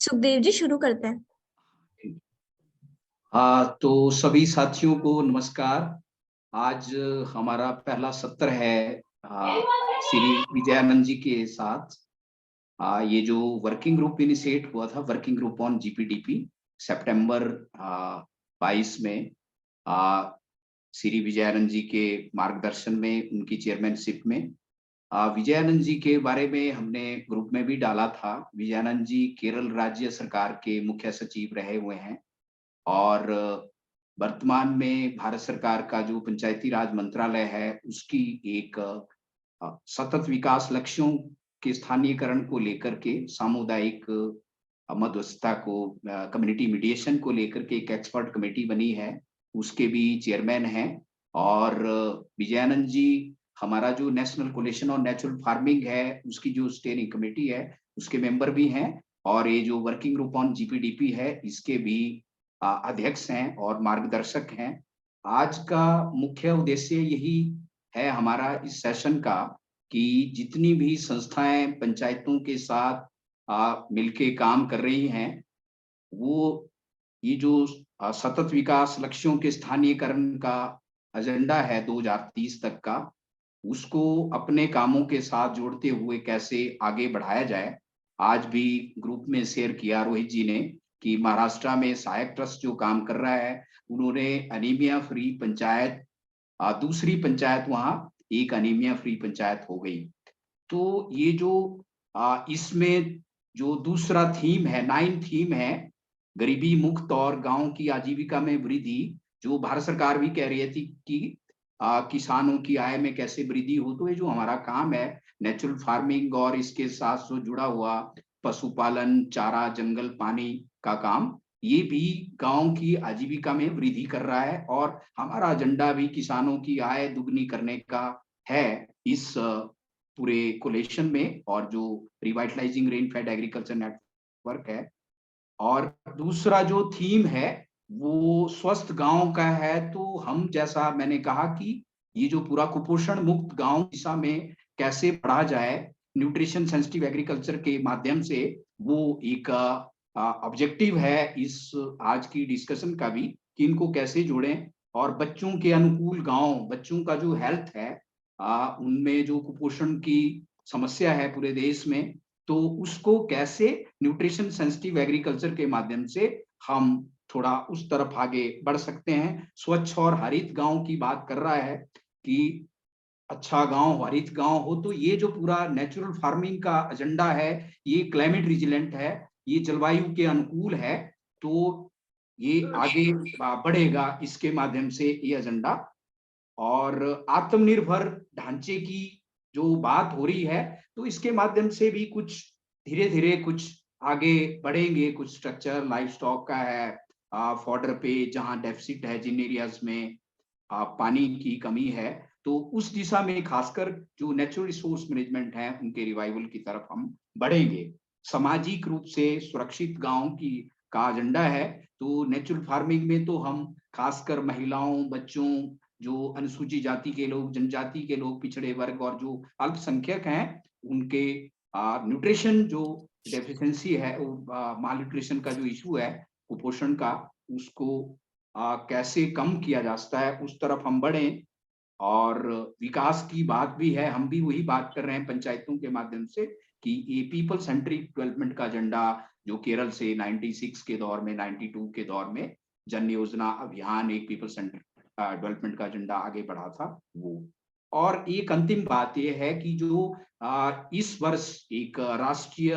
सुखदेव जी शुरू करते हैं। तो सभी साथियों को नमस्कार। आज हमारा पहला सत्र है श्री विजयानंद जी के साथ। ये जो वर्किंग ग्रुप इनिशिएट हुआ था, वर्किंग ग्रुप ऑन जीपीडीपी, सितंबर 22 में श्री विजयानंद जी के मार्गदर्शन में, उनकी चेयरमैनशिप में विजयानंद जी के बारे में हमने ग्रुप में भी डाला था। विजयानंद जी केरल राज्य सरकार के मुख्य सचिव रहे हुए हैं और वर्तमान में भारत सरकार का जो पंचायती राज मंत्रालय है उसकी एक सतत विकास लक्ष्यों के स्थानीयकरण को लेकर के, सामुदायिक मध्यस्थता को, कम्युनिटी मीडिएशन को लेकर के एक एक्सपर्ट कमेटी बनी है, उसके भी चेयरमैन हैं। और विजयानंद जी हमारा जो national coalition on natural farming है उसकी जो स्टीयरिंग कमेटी है उसके मेंबर भी हैं, और ये जो वर्किंग ग्रुप ऑन जीपीडीपी है इसके भी अध्यक्ष हैं और मार्गदर्शक हैं। आज का मुख्य उद्देश्य यही है हमारा इस सेशन का कि जितनी भी संस्थाएं पंचायतों के साथ मिलके काम कर रही हैं, वो ये जो सतत विकास लक्ष्यों के स्थानीयकरण का एजेंडा है 2030 तक का, उसको अपने कामों के साथ जोड़ते हुए कैसे आगे बढ़ाया जाए। आज भी ग्रुप में शेयर किया रोहित जी ने कि महाराष्ट्र में सहायक ट्रस्ट जो काम कर रहा है, उन्होंने अनीमिया फ्री पंचायत, दूसरी पंचायत वहां एक अनीमिया फ्री पंचायत हो गई। तो ये जो इसमें जो दूसरा थीम है, 9 थीम है, गरीबी मुक्त और गांव की आजीविका में वृद्धि, जो भारत सरकार भी कह रही थी कि किसानों की आय में कैसे वृद्धि हो। तो ये जो हमारा काम है नेचुरल फार्मिंग और इसके साथ जो जुड़ा हुआ पशुपालन, चारा, जंगल, पानी का काम, ये भी गांव की आजीविका में वृद्धि कर रहा है। और हमारा एजेंडा भी किसानों की आय दुगनी करने का है इस पूरे कोलेशन में, और जो revitalising rain fade agriculture network है। और दूसरा जो थीम है वो स्वस्थ गांव का है। तो हम, जैसा मैंने कहा कि ये जो पूरा कुपोषण मुक्त गांव दिशा में कैसे बढ़ा जाए न्यूट्रिशन सेंसिटिव एग्रीकल्चर के माध्यम से, वो एक ऑब्जेक्टिव है इस आज की डिस्कशन का भी, कि इनको कैसे जोड़ें। और बच्चों के अनुकूल गांव, बच्चों का जो हेल्थ है, उनमें जो कुपोषण की समस्या है पूरे देश में, तो उसको कैसे न्यूट्रिशन सेंसिटिव एग्रीकल्चर के माध्यम से हम थोड़ा उस तरफ आगे बढ़ सकते हैं। स्वच्छ और हरित गांव की बात कर रहा है कि अच्छा गांव, हरित गांव हो। तो ये जो पूरा नेचुरल फार्मिंग का एजेंडा है, ये क्लाइमेट रिजिलेंट है, ये जलवायु के अनुकूल है। तो ये आगे बढ़ेगा इसके माध्यम से ये एजेंडा। और आत्मनिर्भर ढांचे की जो बात हो रही है, तो इसके माध्यम से भी कुछ धीरे धीरे कुछ आगे बढ़ेंगे। कुछ स्ट्रक्चर लाइफ स्टॉक का है, फॉडर पे जहां डेफिसिट है, जिन एरियाज में पानी की कमी है, तो उस दिशा में खासकर जो नेचुरल रिसोर्स मैनेजमेंट है उनके रिवाइवल की तरफ हम बढ़ेंगे। सामाजिक रूप से सुरक्षित गांव की का एजेंडा है। तो नेचुरल फार्मिंग में तो हम खासकर महिलाओं, बच्चों, जो अनुसूचित जाति के लोग, जनजाति के लोग, पिछड़े वर्ग और जो अल्पसंख्यक हैं, उनके न्यूट्रिशन जो डेफिशिएंसी है, माल न्यूट्रिशन का जो इशू है, कुपोषण का, उसको कैसे कम किया जा सकता है, उस तरफ हम बढ़ें। और विकास की बात भी है, हम भी वही बात कर रहे हैं पंचायतों के माध्यम से कि ये पीपल सेंट्रिक डेवलपमेंट का एजेंडा जो केरल से 96 के दौर में, 92 के दौर में जन योजना अभियान एक पीपल सेंट्रिक डेवलपमेंट का एजेंडा आगे बढ़ा था वो। और एक अंतिम बात यह है कि जो इस वर्ष एक राष्ट्रीय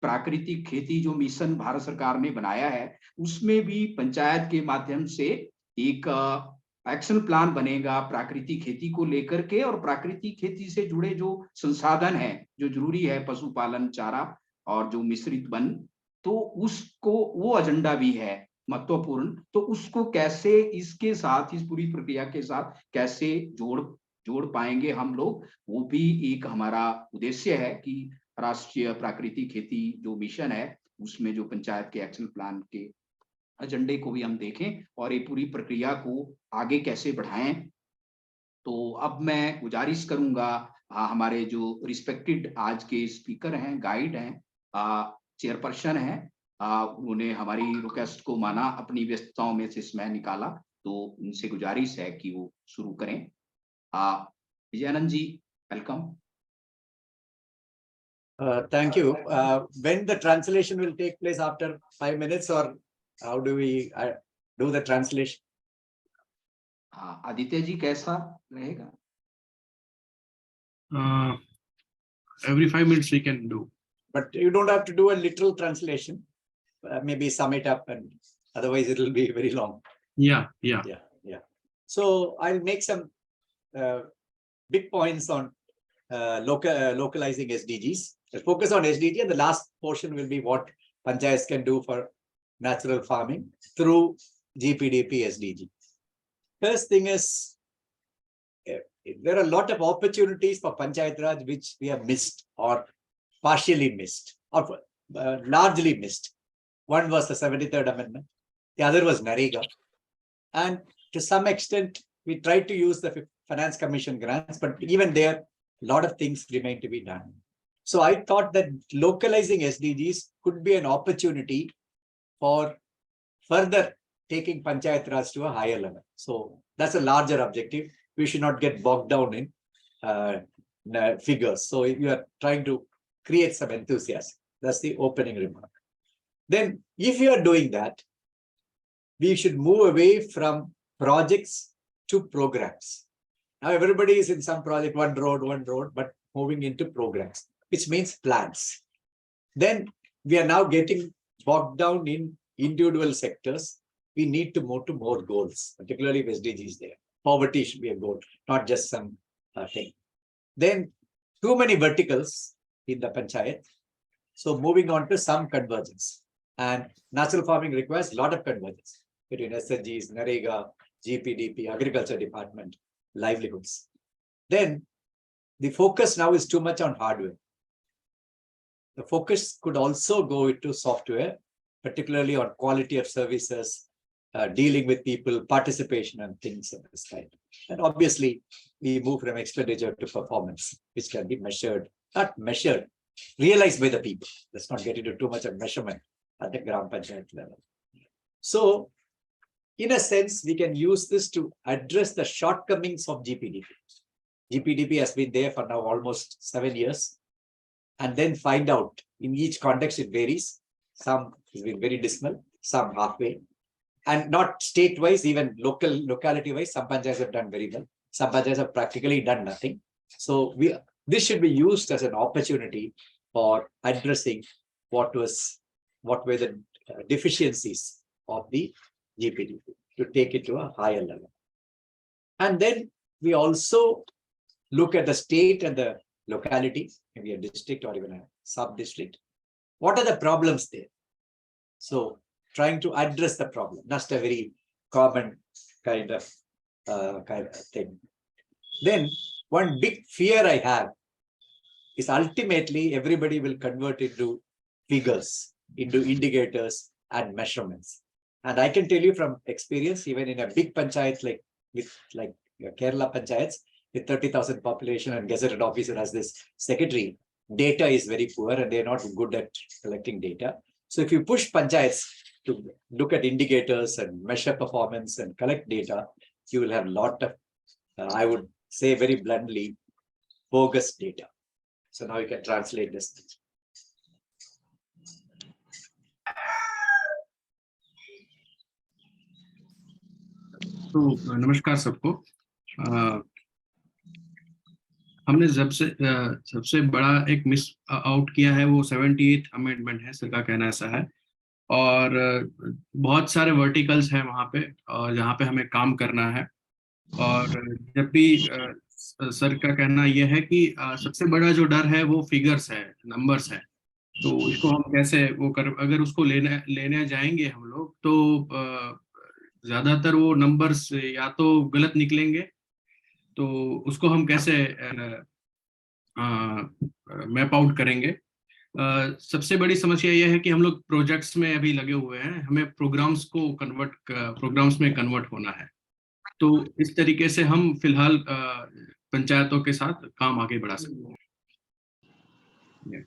प्राकृतिक खेती जो मिशन भारत सरकार ने बनाया है, उसमें भी पंचायत के माध्यम से एक एक्शन प्लान बनेगा प्राकृतिक खेती को लेकर के। और प्राकृतिक खेती से जुड़े जो संसाधन है जो जरूरी है, पशुपालन, चारा और जो मिश्रित वन, तो उसको, वो एजेंडा भी है महत्वपूर्ण। तो उसको कैसे इसके साथ, इस पूरी प्रक्रिया के साथ कैसे जोड़ पाएंगे हम लोग, वो भी एक हमारा उद्देश्य है कि राष्ट्रीय प्राकृतिक खेती जो मिशन है उसमें जो पंचायत के एक्शन प्लान के एजेंडे को भी हम देखें और ये पूरी प्रक्रिया को आगे कैसे बढ़ाएं। तो अब मैं गुजारिश करूंगा हमारे जो रिस्पेक्टेड आज के स्पीकर हैं, गाइड हैं, चेयरपर्सन हैं, उन्होंने हमारी रिक्वेस्ट को माना, अपनी व्यस्तताओं में से समय निकाला, तो उनसे गुजारिश है कि वो शुरू करें। विजयानंद जी, welcome. Thank you. When the translation will take place after 5 minutes, or how do we do the translation? Aditya ji, कैसा रहेगा? Every 5 minutes we can do. But you don't have to do a literal translation. Maybe sum it up, and otherwise it will be very long. Yeah. So I'll make some big points on localizing SDGs. I'll focus on SDG, and the last portion will be what panchayats can do for natural farming through GPDP SDG. First thing is, there are a lot of opportunities for Panchayat Raj which we have missed or partially missed or largely missed. One was the 73rd Amendment. The other was Narega. And to some extent, we tried to use the Finance Commission grants, but even there, a lot of things remain to be done. So I thought that localizing SDGs could be an opportunity for further taking Panchayat Raj to a higher level. So that's a larger objective. We should not get bogged down in figures. So you are trying to create some enthusiasm. That's the opening remark. Then, if you are doing that, we should move away from projects to programs. Now, everybody is in some project, one road, but moving into programs, which means plans. Then we are now getting bogged down in individual sectors. We need to move to more goals, particularly if SDGs there. Poverty should be a goal, not just some thing. Then too many verticals in the panchayat. So moving on to some convergence. And natural farming requires a lot of convergence between SDGs, Narega, GPDP, Agriculture Department, livelihoods. Then the focus now is too much on hardware. The focus could also go into software, particularly on quality of services, dealing with people, participation, and things of this kind. And obviously, we move from expenditure to performance, which can be measured, not measured, realized by the people. Let's not get into too much of measurement at the Gram Panchayat level. So, in a sense, we can use this to address the shortcomings of GPDP. GPDP has been there for now almost 7 years. And then find out, in each context it varies. Some has been very dismal, some halfway. And not state-wise, even locality-wise, some panchayats have done very well. Some panchayats have practically done nothing. So this should be used as an opportunity for addressing what were the deficiencies of the GPDP to take it to a higher level. And then we also look at the state and the locality, maybe a district or even a sub-district. What are the problems there? So trying to address the problem, not a very common kind of thing. Then one big fear I have is ultimately everybody will convert into figures, into indicators and measurements. And I can tell you from experience, even in a big panchayat like Kerala panchayats, with 30,000 population and gazetted officer as this secretary, data is very poor and they're not good at collecting data. So if you push panchayats to look at indicators and measure performance and collect data, you will have a lot of, I would say very bluntly, bogus data. So now you can translate this. तो नमस्कार सबको। हमने सबसे बड़ा एक miss out किया है, वो 78th अमेंडमेंट है, सर का कहना ऐसा है। और बहुत सारे वर्टिकल्स हैं वहाँ पे, और जहाँ पे हमें काम करना है। और जब भी सर का कहना यह है कि सबसे बड़ा जो डर है वो फिगर्स है, नंबर्स है। तो इसको हम कैसे अगर उसको लेने जाएंगे हम लोग, तो ज्यादातर वो नंबर्स या तो गलत निकलेंगे। तो उसको हम कैसे मैप आउट करेंगे। सबसे बड़ी समस्या यह है कि हम लोग प्रोजेक्ट्स में अभी लगे हुए हैं, हमें प्रोग्राम्स में कन्वर्ट होना है। तो इस तरीके से हम फिलहाल पंचायतों के साथ काम आगे बढ़ा सकते हैं। Yeah.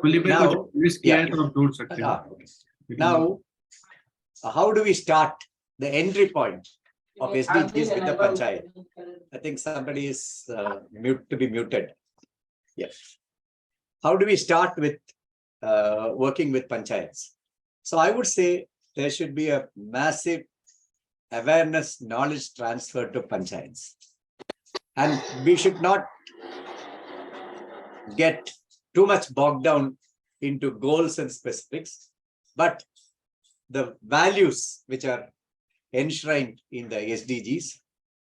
कुली पे Now, कुछ मिस किया है तो आप जोड़ सकते हैं। Okay. Now, how do we start the entry point of SDGs with the panchayat? I think somebody is to be muted. Yes. How do we start with working with panchayats? So I would say there should be a massive awareness, knowledge transfer to panchayats. And we should not get too much bogged down into goals and specifics, but the values which are enshrined in the SDGs,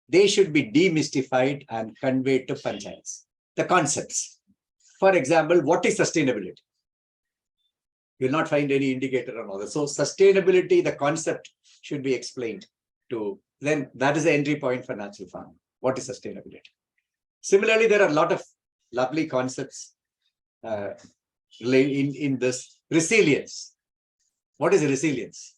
they should be demystified and conveyed to panchayats. The concepts. For example, what is sustainability? You'll not find any indicator on all this. So sustainability, the concept should be explained to, then that is the entry point for natural farming. What is sustainability? Similarly, there are a lot of lovely concepts in this resilience. What is resilience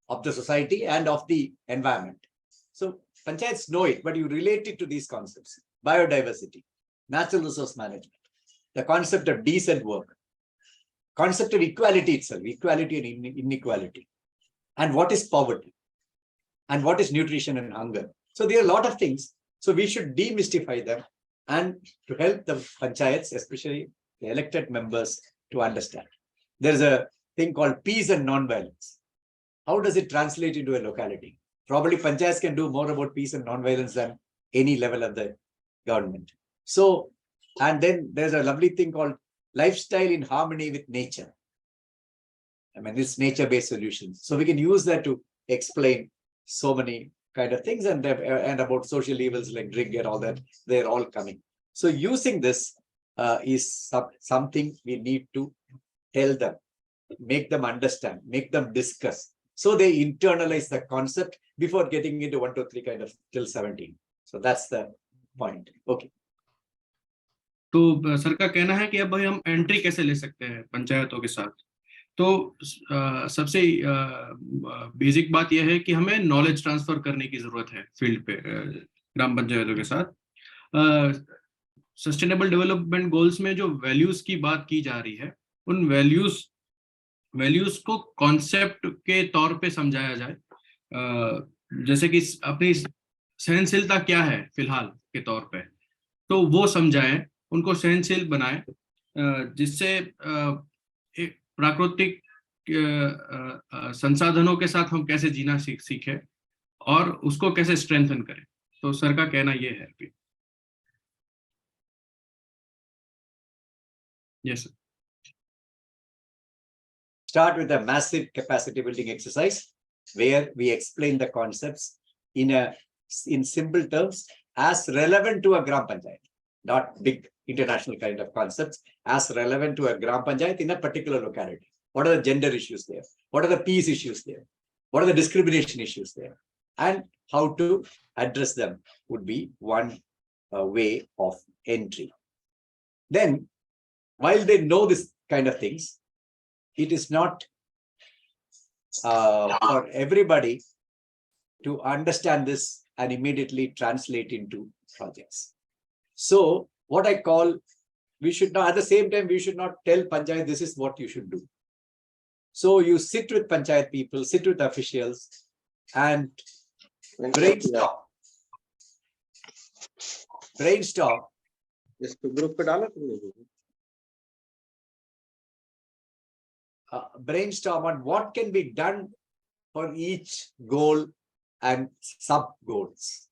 of the society and of the environment? So panchayats know it, but you relate it to these concepts: biodiversity, natural resource management, the concept of decent work, concept of equality itself, equality and inequality, and what is poverty, and what is nutrition and hunger. So there are a lot of things. So we should demystify them and to help the panchayats, especially the elected members, to understand. There's a thing called peace and non-violence. How does it translate into a locality? Probably panchayats can do more about peace and non-violence than any level of the government. So, and then there's a lovely thing called lifestyle in harmony with nature. I mean, it's nature-based solutions. So we can use that to explain so many kind of things, and about social evils like drink and all that, they're all coming. So using this is something we need to tell them, make them understand, make them discuss. So they internalize the concept before getting into 1, 2, 3 kind of till 17. So that's the point. Okay. तो sir का कहना है कि अब भाई हम entry कैसे ले सकते हैं पंचायतों के साथ। तो सबसे बेसिक बात यह है कि हमें नॉलेज ट्रांसफर करने की जरूरत है फील्ड पे ग्राम पंचायतों के साथ। सस्टेनेबल डेवलपमेंट गोल्स में जो वैल्यूज की बात की जा रही है, उन वैल्यूज को कॉन्सेप्ट के तौर पे समझाया जाए। जैसे कि अपनी सहनशीलता क्या है फिलहाल के तौर पे, तो वो समझाएं, उनको सहनशील बनाएं, जिससे प्राकृतिक संसाधनों के साथ हम कैसे जीना सीखें और उसको कैसे स्ट्रेंथन करें। तो सर का कहना ये है अभी। Yes, sir. Start with a massive capacity building exercise where we explain the concepts in simple terms as relevant to a gram panchayat, not big international kind of concepts, as relevant to a gram panchayat in a particular locality. What are the gender issues there? What are the peace issues there? What are the discrimination issues there? And how to address them would be one way of entry. Then, while they know this kind of things, it is not for everybody to understand this and immediately translate into projects. So what I call, we should not, at the same time, we should not tell panchayat, this is what you should do. So you sit with panchayat people, sit with officials and brainstorm. Brainstorm. Brainstorm on what can be done for each goal and sub goals.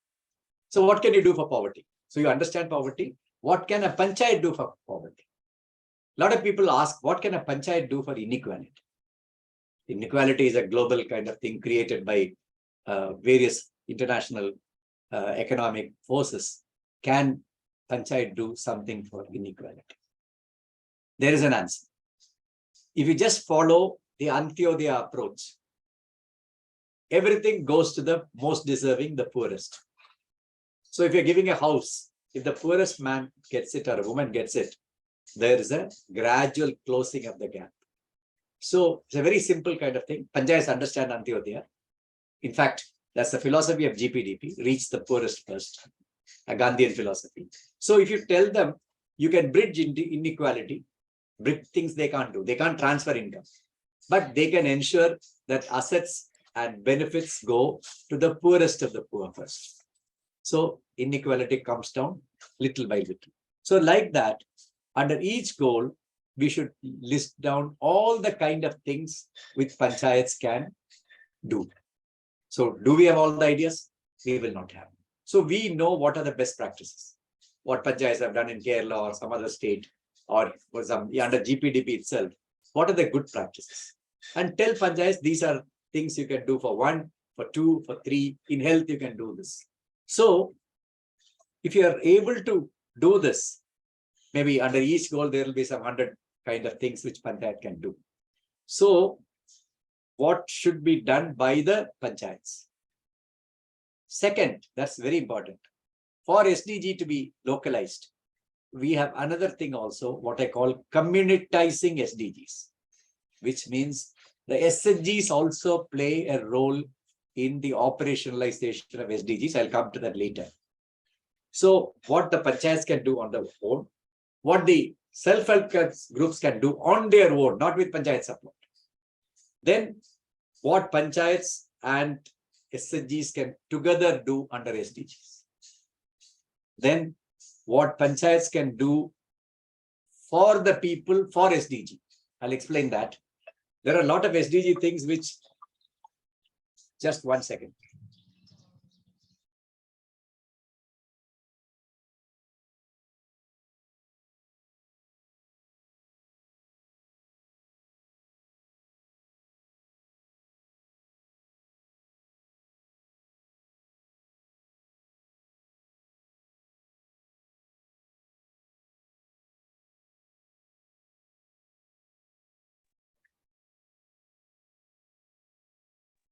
So what can you do for poverty? So you understand poverty. What can a panchayat do for poverty? A lot of people ask, what can a panchayat do for inequality? Inequality is a global kind of thing created by various international economic forces. Can panchayat do something for inequality? There is an answer. If you just follow the Antyodaya approach, everything goes to the most deserving, the poorest. So if you're giving a house if the poorest man gets it or a woman gets it, there is a gradual closing of the gap. So it's a very simple kind of thing. Panchayats understand Antyodaya. In fact, that's the philosophy of GPDP, reach the poorest first, a Gandhian philosophy. So if you tell them you can bridge inequality, bridge things they can't do. They can't transfer income, but they can ensure that assets and benefits go to the poorest of the poor first. So inequality comes down little by little. So like that, under each goal, we should list down all the kind of things which panchayats can do. So do we have all the ideas? We will not have. So we know what are the best practices, what panchayats have done in Kerala or some other state, or for some under GPDP itself. What are the good practices? And tell panchayats these are things you can do for 1, for 2, for 3. In health, you can do this. So if you are able to do this, maybe under each goal, there will be some 100 kind of things which panchayat can do. So what should be done by the panchayats? Second, that's very important. For SDG to be localized, we have another thing also, what I call communitizing SDGs, which means the SDGs also play a role in the operationalization of SDGs. I'll come to that later. So what the panchayats can do on their own, what the self-help groups can do on their own, not with panchayat support. Then what panchayats and SDGs can together do under SDGs. Then what panchayats can do for the people for SDG. I'll explain that. There are a lot of SDG things which, just 1 second.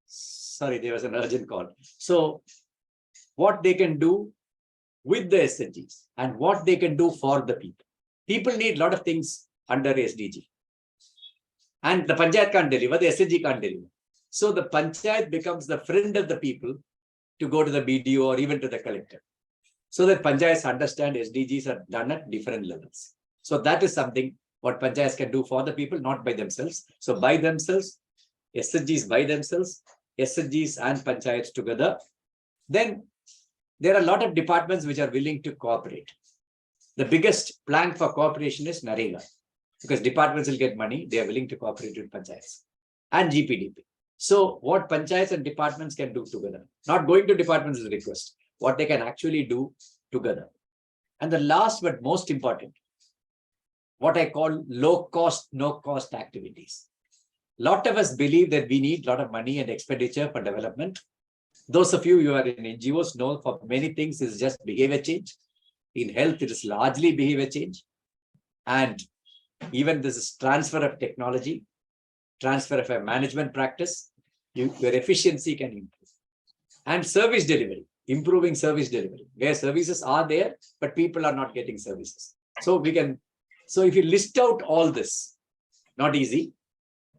Sorry, there was an urgent call. So what they can do with the SDGs and what they can do for the people. People need a lot of things under SDG. And the panchayat can't deliver, the SDG can't deliver. So the panchayat becomes the friend of the people to go to the BDO or even to the collector. So that panchayats understand SDGs are done at different levels. So that is something what panchayats can do for the people, not by themselves. So by themselves, SDGs by themselves, SDGs and panchayats together. Then there are a lot of departments which are willing to cooperate. The biggest plank for cooperation is NREGA, because departments will get money, they are willing to cooperate with panchayats and GPDP. So what panchayats and departments can do together, not going to departments is a request, what they can actually do together. And the last but most important, what I call low cost, no cost activities. A lot of us believe that we need a lot of money and expenditure for development. Those of you who are in NGOs know for many things is just behavior change. In health, it is largely behavior change. And even this is transfer of technology, transfer of a management practice, your efficiency can improve. And service delivery, improving service delivery, where services are there, but people are not getting services. So if you list out all this, not easy.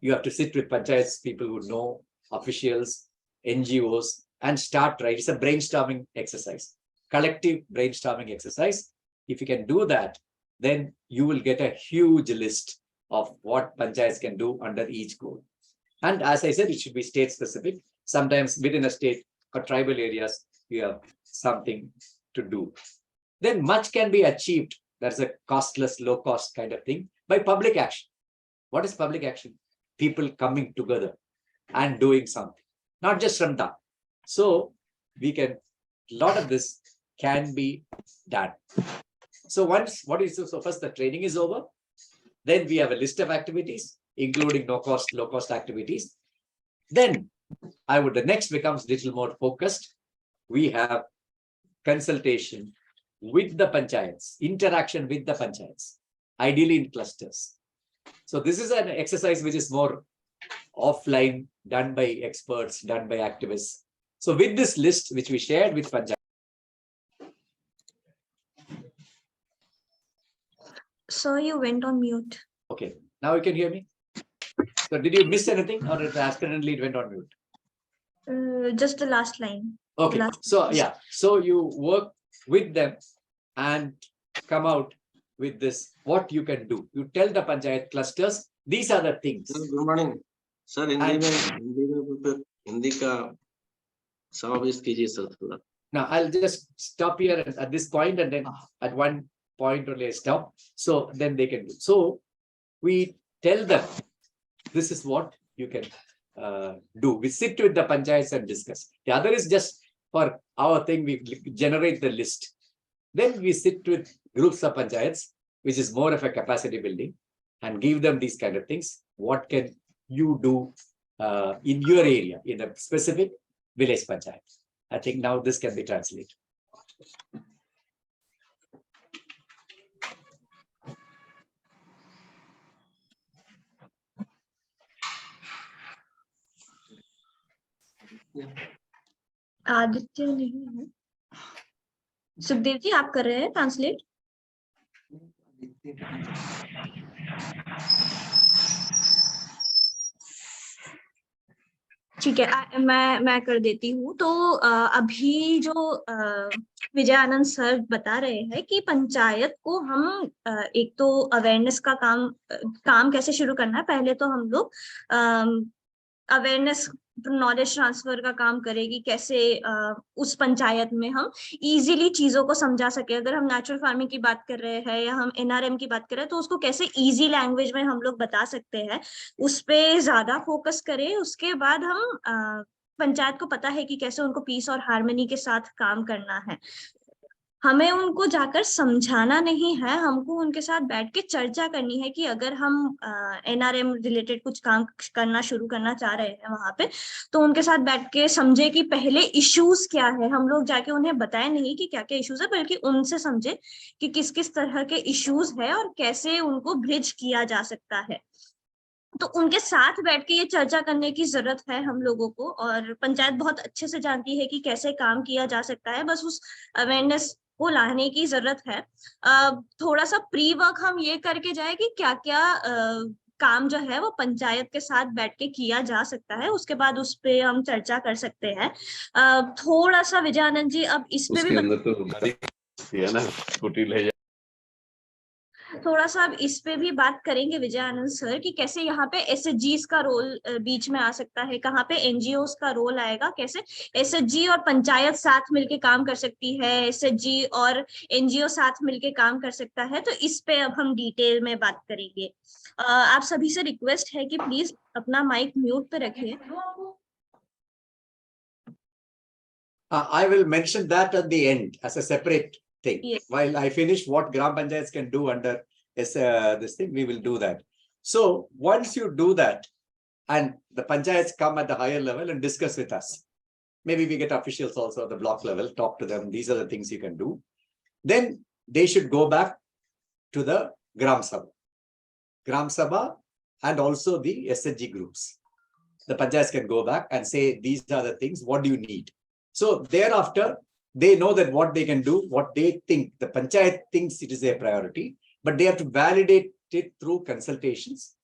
You have to sit with panchayats, people who know, officials, NGOs, and start right. It's a brainstorming exercise, collective brainstorming exercise. If you can do that, then you will get a huge list of what panchayats can do under each goal. And as I said, it should be state specific. Sometimes within a state or tribal areas, you have something to do. Then much can be achieved. That's a costless, low cost kind of thing by public action. What is public action? People coming together and doing something, not just from that. So we can, a lot of this can be done. So so first the training is over. Then we have a list of activities, including no cost, low cost activities. Then the next becomes little more focused. We have consultation with the panchayats, interaction with the panchayats, ideally in clusters. So this is an exercise which is more offline, done by experts, done by activists. So with this list, which we shared with panchayats, Sir, you went on mute. Okay, now you can hear me. So did you miss anything, or accidentally it went on mute? Just the last line. Okay, last so yeah, so you work with them and come out with this, what you can do. You tell the panchayat clusters, these are the things. Good morning sir Hindi And- में हिंदी का समावेश कीजिए sir थोड़ा. Now I'll just stop here at this point, and then at one point only I stop. So then they can do. So we tell them, this is what you can do. We sit with the panchayats and discuss. The other is just for our thing, we generate the list. Then we sit with groups of panchayats, which is more of a capacity building, and give them these kind of things. What can you do in your area, in a specific village panchayat? I think now this can be translated. Aditya नहीं है. सुखदेव जी आप कर रहे हैं translate? ठीक है, मैं कर देती हूँ. तो अभी जो विजयानंद सर बता रहे हैं कि पंचायत को हम एक तो अवेयरनेस का काम कैसे शुरू करना है. पहले तो हम लोग अवेयरनेस नॉलेज ट्रांसफर का काम करेगी, कैसे उस पंचायत में हम इजीली चीजों को समझा सके. अगर हम नेचुरल फार्मिंग की बात कर रहे हैं या हम एनआरएम की बात कर रहे हैं, तो उसको कैसे इजी लैंग्वेज में हम लोग बता सकते हैं, उस पे ज्यादा फोकस करें. उसके बाद हम पंचायत को पता है कि कैसे उनको पीस और हार्मनी के साथ काम करना है. हमें उनको जाकर समझाना नहीं है, हमको उनके साथ बैठ के चर्चा करनी है कि अगर हम एनआरएम रिलेटेड कुछ काम करना शुरू करना चाह रहे हैं वहां पे, तो उनके साथ बैठ के समझे कि पहले इश्यूज क्या है. हम लोग जाके उन्हें बताएं नहीं कि क्या क्या इश्यूज है, बल्कि उनसे समझे कि किस किस तरह के इश्यूज है और कैसे उनको ब्रिज किया जा सकता है. तो उनके साथ बैठ के ये चर्चा करने की जरूरत है हम लोगों को. और पंचायत बहुत अच्छे से जानती है कि कैसे काम किया जा सकता है, बस उस अवेयरनेस को लाने की जरूरत है. थोड़ा सा प्री वर्क हम ये करके जाए कि क्या क्या काम जो है वो पंचायत के साथ बैठ के किया जा सकता है. उसके बाद उस पे हम चर्चा कर सकते हैं. थोड़ा सा विजयानंद जी अब इस पे भी तो गाड़ी है ना, स्कूटी ले जा. थोड़ा सा अब इस पे भी बात करेंगे विजयानंद सर कि कैसे यहाँ पे एसएचजीस का रोल बीच में आ सकता है, कहाँ पे एनजीओस का रोल आएगा, कैसे एसएचजी और पंचायत साथ मिलके काम कर सकती है, एसएचजी और एनजीओ साथ मिलके काम कर सकता है. तो इस पे अब हम डिटेल में बात करेंगे. आप सभी से रिक्वेस्ट है कि प्लीज अपना माइक म्यूट पे रखिए. I will mention that at the end as a separate thing. Yes. While I finish what Gram Panchayats can do under this thing, we will do that. So once you do that, and the panchayats come at the higher level and discuss with us, maybe we get officials also at the block level, talk to them, these are the things you can do. Then they should go back to the Gram Sabha and also the SHG groups. The panchayats can go back and say, these are the things, what do you need? So thereafter, they know that what they can do, what they think, the panchayat thinks it is a priority, but they have to validate it through consultations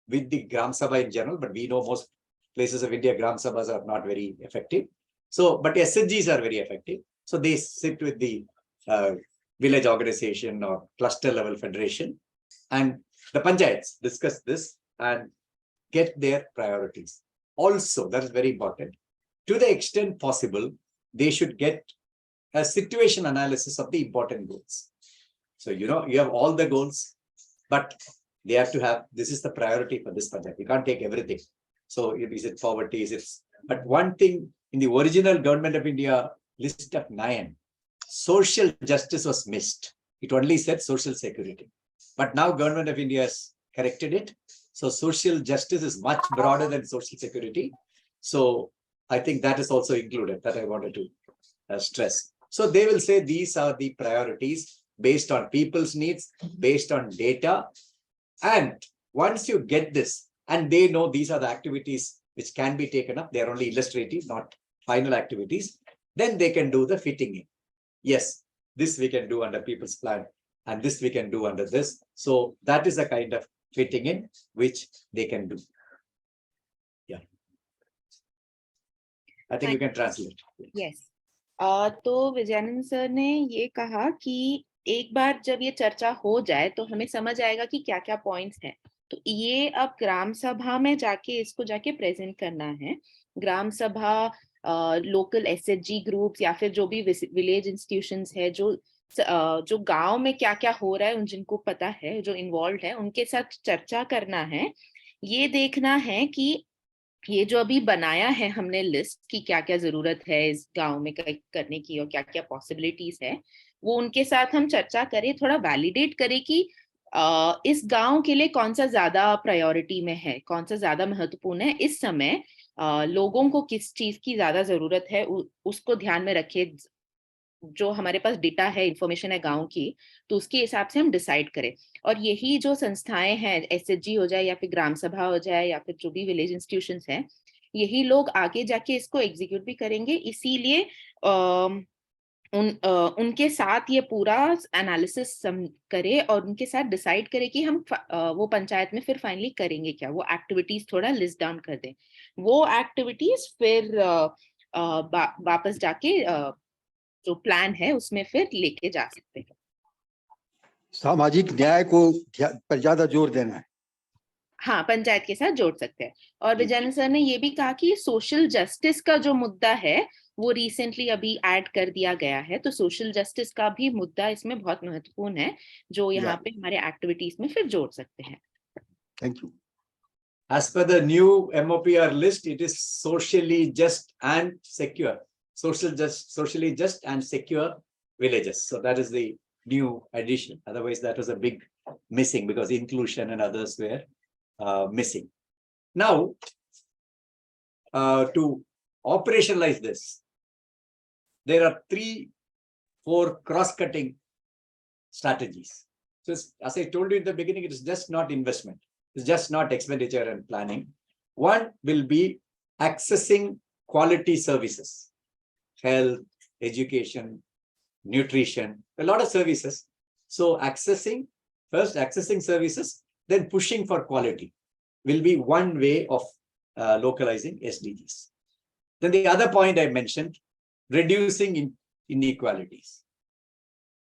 with the Gram Sabha in general. But we know most places of India, Gram Sabhas are not very effective. So, but SHGs are very effective. So they sit with the village organization or cluster level federation, and the panchayats discuss this and get their priorities. Also, that is very important. To the extent possible, they should get a situation analysis of the important goals. So, you know, you have all the goals, but they have to have, this is the priority for this panchayat. You can't take everything. So, is it poverty? Is it? But one thing in the original Government of India list of 9, social justice was missed. It only said social security. But now Government of India has corrected it. So social justice is much broader than social security. So I think that is also included, that I wanted to stress. So they will say these are the priorities based on people's needs, based on data. And once you get this, and they know these are the activities which can be taken up, they are only illustrative, not final activities, then they can do the fitting in. Yes, this we can do under people's plan. and this we can do under this. So that is a kind of fitting in which they can do. Yeah. I think you can translate. Yes. तो Vijayanand sir ने ये कहा कि एक बार जब ये चर्चा हो जाए तो हमें समझ आएगा कि क्या क्या पॉइंट्स हैं। तो ये अब ग्राम सभा में जाके इसको जाके प्रेजेंट करना है। ग्राम सभा, लोकल एसएचजी ग्रुप्स या फिर जो भी विलेज इंस्टीट्यूशंस है, जो गांव में क्या क्या हो रहा है, उन जिनको पता है, जो इन्वॉल्व है, उनके साथ चर्चा करना है। ये देखना है कि ये जो अभी बनाया है हमने लिस्ट की क्या क्या जरूरत है इस गांव में करने की और क्या क्या पॉसिबिलिटीज है, वो उनके साथ हम चर्चा करें, थोड़ा वैलिडेट करें कि इस गांव के लिए कौन सा ज्यादा प्रायोरिटी में है, कौन सा ज्यादा महत्वपूर्ण है इस समय, लोगों को किस चीज की ज्यादा जरूरत है, उसको ध्यान में रखे। जो हमारे पास डेटा है, इंफॉर्मेशन है गांव की, तो उसके हिसाब से हम डिसाइड करें। और यही जो संस्थाएं हैं, एसएचजी हो जाए या फिर ग्राम सभा हो जाए या फिर जो भी विलेज इंस्टीट्यूशंस हैं, यही लोग आगे जाके इसको एग्जीक्यूट भी करेंगे। इसीलिए उनके साथ ये पूरा एनालिसिस करे और उनके साथ डिसाइड करे कि हम वो पंचायत में फिर फाइनली करेंगे क्या, वो एक्टिविटीज थोड़ा लिस्ट डाउन कर दें। वो एक्टिविटीज फिर वापस जाके जो प्लान है उसमें फिर लेके जा सकते हैं। सामाजिक न्याय को पर ज्यादा जोर देना है। हाँ, पंचायत के साथ जोड़ सकते हैं। और विजयानंद सर ने ये भी कहा कि सोशल जस्टिस का जो मुद्दा है वो रिसेंटली अभी ऐड कर दिया गया है, तो सोशल जस्टिस का भी मुद्दा इसमें बहुत महत्वपूर्ण है, जो यहाँ पे हमारे एक्टिविटीज में फिर जोड़ सकते हैं। Thank you. As per the new MOPR list, it is socially just and secure. Socially just and secure villages. So that is the new addition. Otherwise, that was a big missing because inclusion and others were missing. Now, to operationalize this, there are 3-4 cross-cutting strategies. So as I told you in the beginning, it is just not investment. It's just not expenditure and planning. One will be accessing quality services, health, education, nutrition, a lot of services. So first accessing services, then pushing for quality will be one way of localizing SDGs. Then the other point I mentioned, reducing inequalities.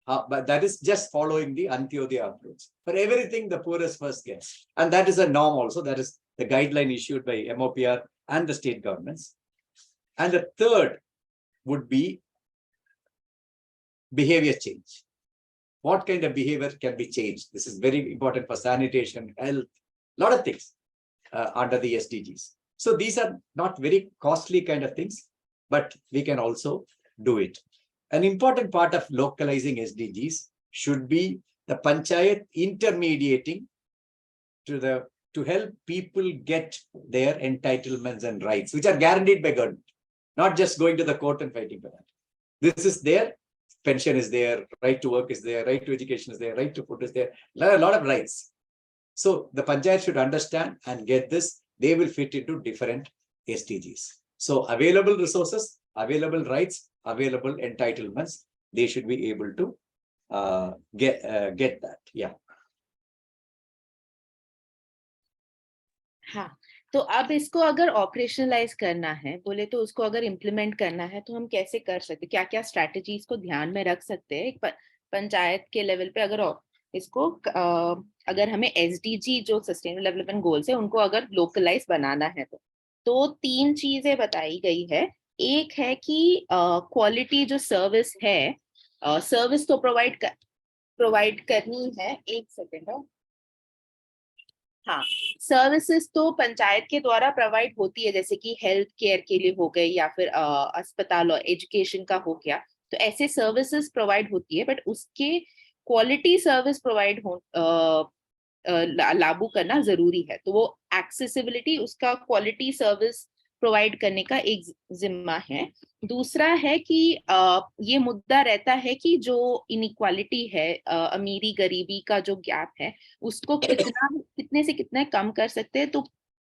But that is just following the Antyodaya approach. For everything, the poorest first gets. And that is a norm also. That is the guideline issued by MOPR and the state governments. And the third would be behavior change. What kind of behavior can be changed? This is very important for sanitation, health, a lot of things under the SDGs. So these are not very costly kind of things, but we can also do it. An important part of localizing SDGs should be the panchayat intermediating to help people get their entitlements and rights, which are guaranteed by government, not just going to the court and fighting for that. This is there, pension is there, right to work is there, right to education is there, right to food is there, a lot of rights. So the panchayat should understand and get this, they will fit into different SDGs. So available resources, available rights, available entitlements, they should be able to get that. Yeah. हाँ, तो अब इसको अगर operationalise करना है बोले तो उसको अगर इम्प्लीमेंट करना है तो हम कैसे कर सकते, क्या क्या स्ट्रैटेजीज को ध्यान में रख सकते हैं एक पंचायत के लेवल पे। अगर इसको अगर हमें एसडीजी जो सस्टेनेबल डेवलपमेंट गोल्स है उनको अगर लोकलाइज बनाना है तो 3 चीजें बताई गई है। एक है कि क्वालिटी जो सर्विस है, सर्विस तो प्रोवाइड करनी है। एक सेकेंड, हाँ, सर्विसेज तो पंचायत के द्वारा प्रोवाइड होती है, जैसे कि हेल्थ केयर के लिए हो गई या फिर अस्पताल और एजुकेशन का हो गया, तो ऐसे सर्विसेज प्रोवाइड होती है। बट उसके क्वालिटी सर्विस प्रोवाइड लागू करना जरूरी है। तो वो एक्सेसिबिलिटी, उसका क्वालिटी सर्विस प्रोवाइड करने का एक जिम्मा है। दूसरा है कि ये मुद्दा रहता है कि जो इनइक्वालिटी है, अमीरी गरीबी का जो गैप है, उसको कितने से कितना कम कर सकते हैं। तो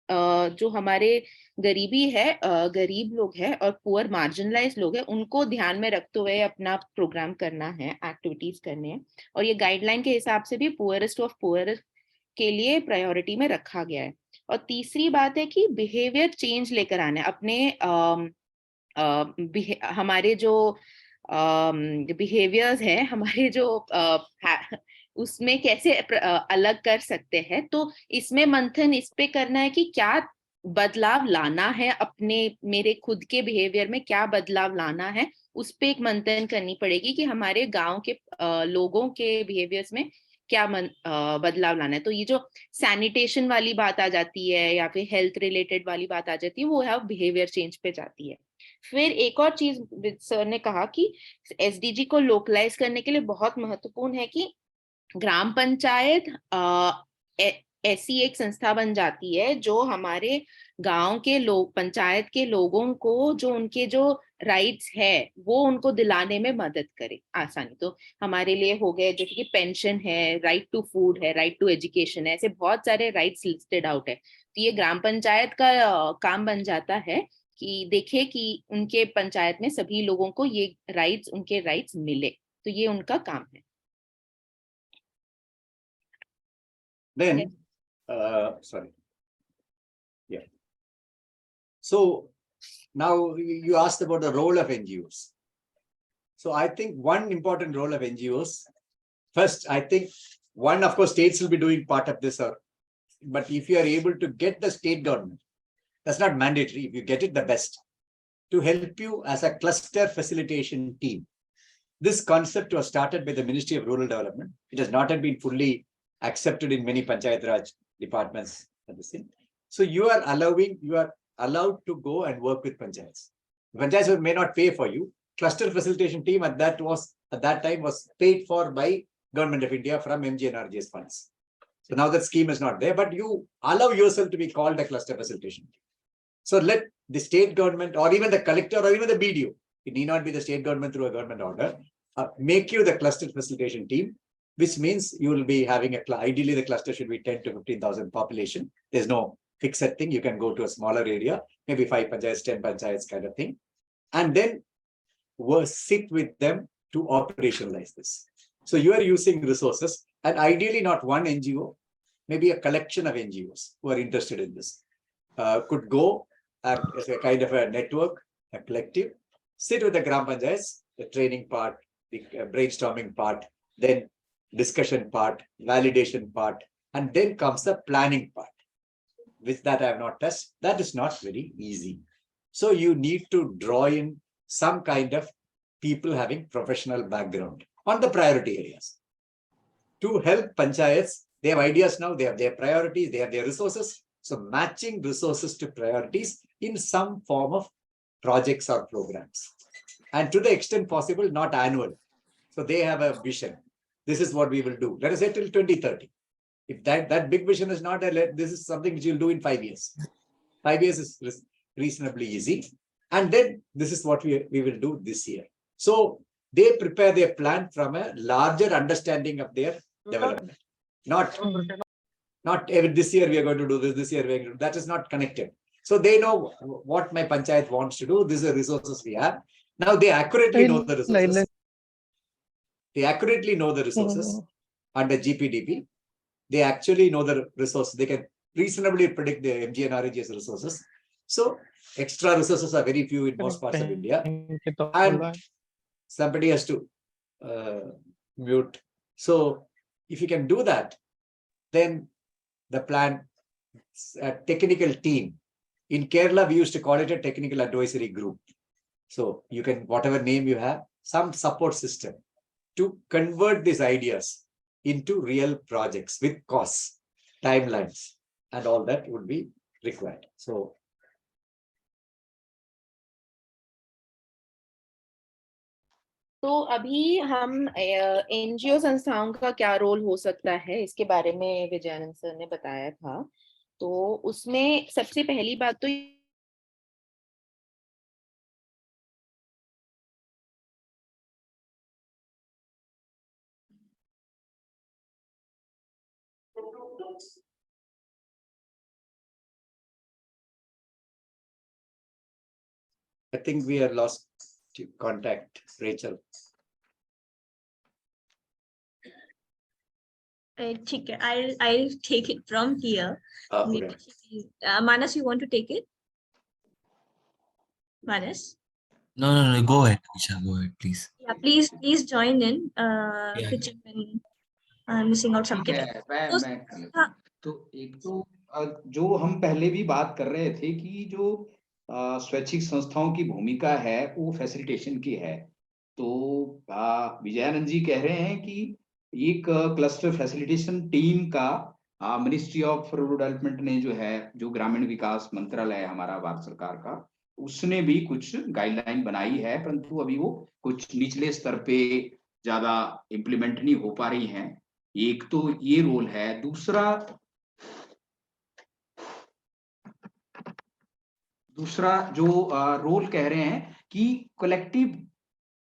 जो हमारे गरीबी है, गरीब लोग हैं और पुअर मार्जिनलाइज लोग हैं, उनको ध्यान में रखते हुए अपना प्रोग्राम करना है, एक्टिविटीज करने हैं। और ये गाइडलाइन के हिसाब से भी पुअरेस्ट ऑफ पुअर के लिए प्रायोरिटी में रखा गया है। और तीसरी बात है कि बिहेवियर चेंज लेकर आना है अपने हमारे जो बिहेवियर्स है, हमारे जो उसमें कैसे अलग कर सकते हैं। तो इसमें मंथन इस पे करना है कि क्या बदलाव लाना है, अपने मेरे खुद के बिहेवियर में क्या बदलाव लाना है, उस पे एक मंथन करनी पड़ेगी कि हमारे गांव के लोगों के बिहेवियर्स में क्या बदलाव लाना है। तो ये जो सैनिटेशन वाली बात आ जाती है या फिर हेल्थ रिलेटेड वाली बात आ जाती है, वो है बिहेवियर चेंज पे जाती है। फिर एक और चीज सर ने कहा कि एसडीजी को लोकलाइज करने के लिए बहुत महत्वपूर्ण है कि ग्राम पंचायत ऐसी एक संस्था बन जाती है जो हमारे गांव के लोग, पंचायत के लोगों को जो उनके जो राइट्स है वो उनको दिलाने में मदद करे आसानी। तो हमारे लिए हो गए जैसे कि पेंशन है, राइट टू फूड है, राइट टू एजुकेशन है, ऐसे बहुत सारे राइट्स लिस्टेड आउट है। तो ये ग्राम पंचायत का काम बन जाता है कि देखे कि उनके पंचायत में सभी लोगों को ये राइट्स, उनके राइट्स मिले। तो ये उनका काम है। Then, sorry. Yeah. So now you asked about the role of NGOs. So I think one important role of NGOs, first, I think one, of course, states will be doing part of this, but if you are able to get the state government, that's not mandatory. If you get it, the best, to help you as a cluster facilitation team. This concept was started by the Ministry of Rural Development. It has not been fully accepted in many Panchayat Raj departments. So you are allowed to go and work with panchayats. Panchayats may not pay for you. Cluster facilitation team at that time was paid for by Government of India from MGNRGS funds. So now that scheme is not there, but you allow yourself to be called a cluster facilitation team. So let the state government or even the collector or even the BDO, it need not be the state government through a government order, make you the cluster facilitation team, which means you will be having ideally the cluster should be 10 to 15,000 population. There's no fixed thing. You can go to a smaller area, maybe 5 panchayats, 10 panchayats kind of thing. And then sit with them to operationalize this. So you are using resources and ideally not one NGO, maybe a collection of NGOs who are interested in this could go and as a kind of a network, a collective, sit with the Gram Panchayats, the training part, the brainstorming part, then discussion part, validation part, and then comes the planning part, which that I have not touched. That is not very easy. So you need to draw in some kind of people having professional background on the priority areas to help panchayats. They have ideas now, they have their priorities, they have their resources. So matching resources to priorities in some form of projects or programs. And to the extent possible, not annual. So they have a vision. This is what we will do. Let us say till 2030. If that big vision is not, this is something which you'll do in 5 years. 5 years is reasonably easy. And then this is what we will do this year. So they prepare their plan from a larger understanding of their development. Not every this year we are going to do this year we are going to do. That is not connected. So they know what my panchayat wants to do. These are resources we have. Now they accurately know the resources. They accurately know the resources under GPDP. They actually know the resources. They can reasonably predict the MGNRGS resources. So extra resources are very few in most parts of India. And somebody has to mute. So if you can do that, then the plan, technical team. In Kerala, we used to call it a technical advisory group. So you can, whatever name you have, some support system to convert these ideas into real projects with costs, timelines, and all that would be required. So तो अभी हम NGO संस्थाओं का क्या role हो सकता है इसके बारे में विजयानंद सर ने बताया था। तो उसमें सबसे पहली बात तो I think we are lost to contact Rachel. ठीक है, I'll take it from here. Okay. Manas, you want to take it? Manas? No, go ahead, Isha, go ahead, please. Yeah, please join in. Yeah. Pitch in. I'm missing out ठीक something. है, मैं कर लेता हूँ। तो एक तो जो हम पहले भी बात कर रहे थे कि जो स्वैच्छिक संस्थाओं की भूमिका है वो फैसिलिटेशन की है। तो विजयानंद जी कह रहे हैं कि एक क्लस्टर फैसिलिटेशन टीम का मिनिस्ट्री ऑफ रूरल डेवलपमेंट ने जो है, जो ग्रामीण विकास मंत्रालय है हमारा भारत सरकार का, उसने भी कुछ गाइडलाइन बनाई है, परंतु अभी वो कुछ निचले स्तर पे ज्यादा इम्प्लीमेंट नहीं हो पा रही हैं। एक तो ये रोल है। दूसरा जो रोल कह रहे हैं कि कलेक्टिव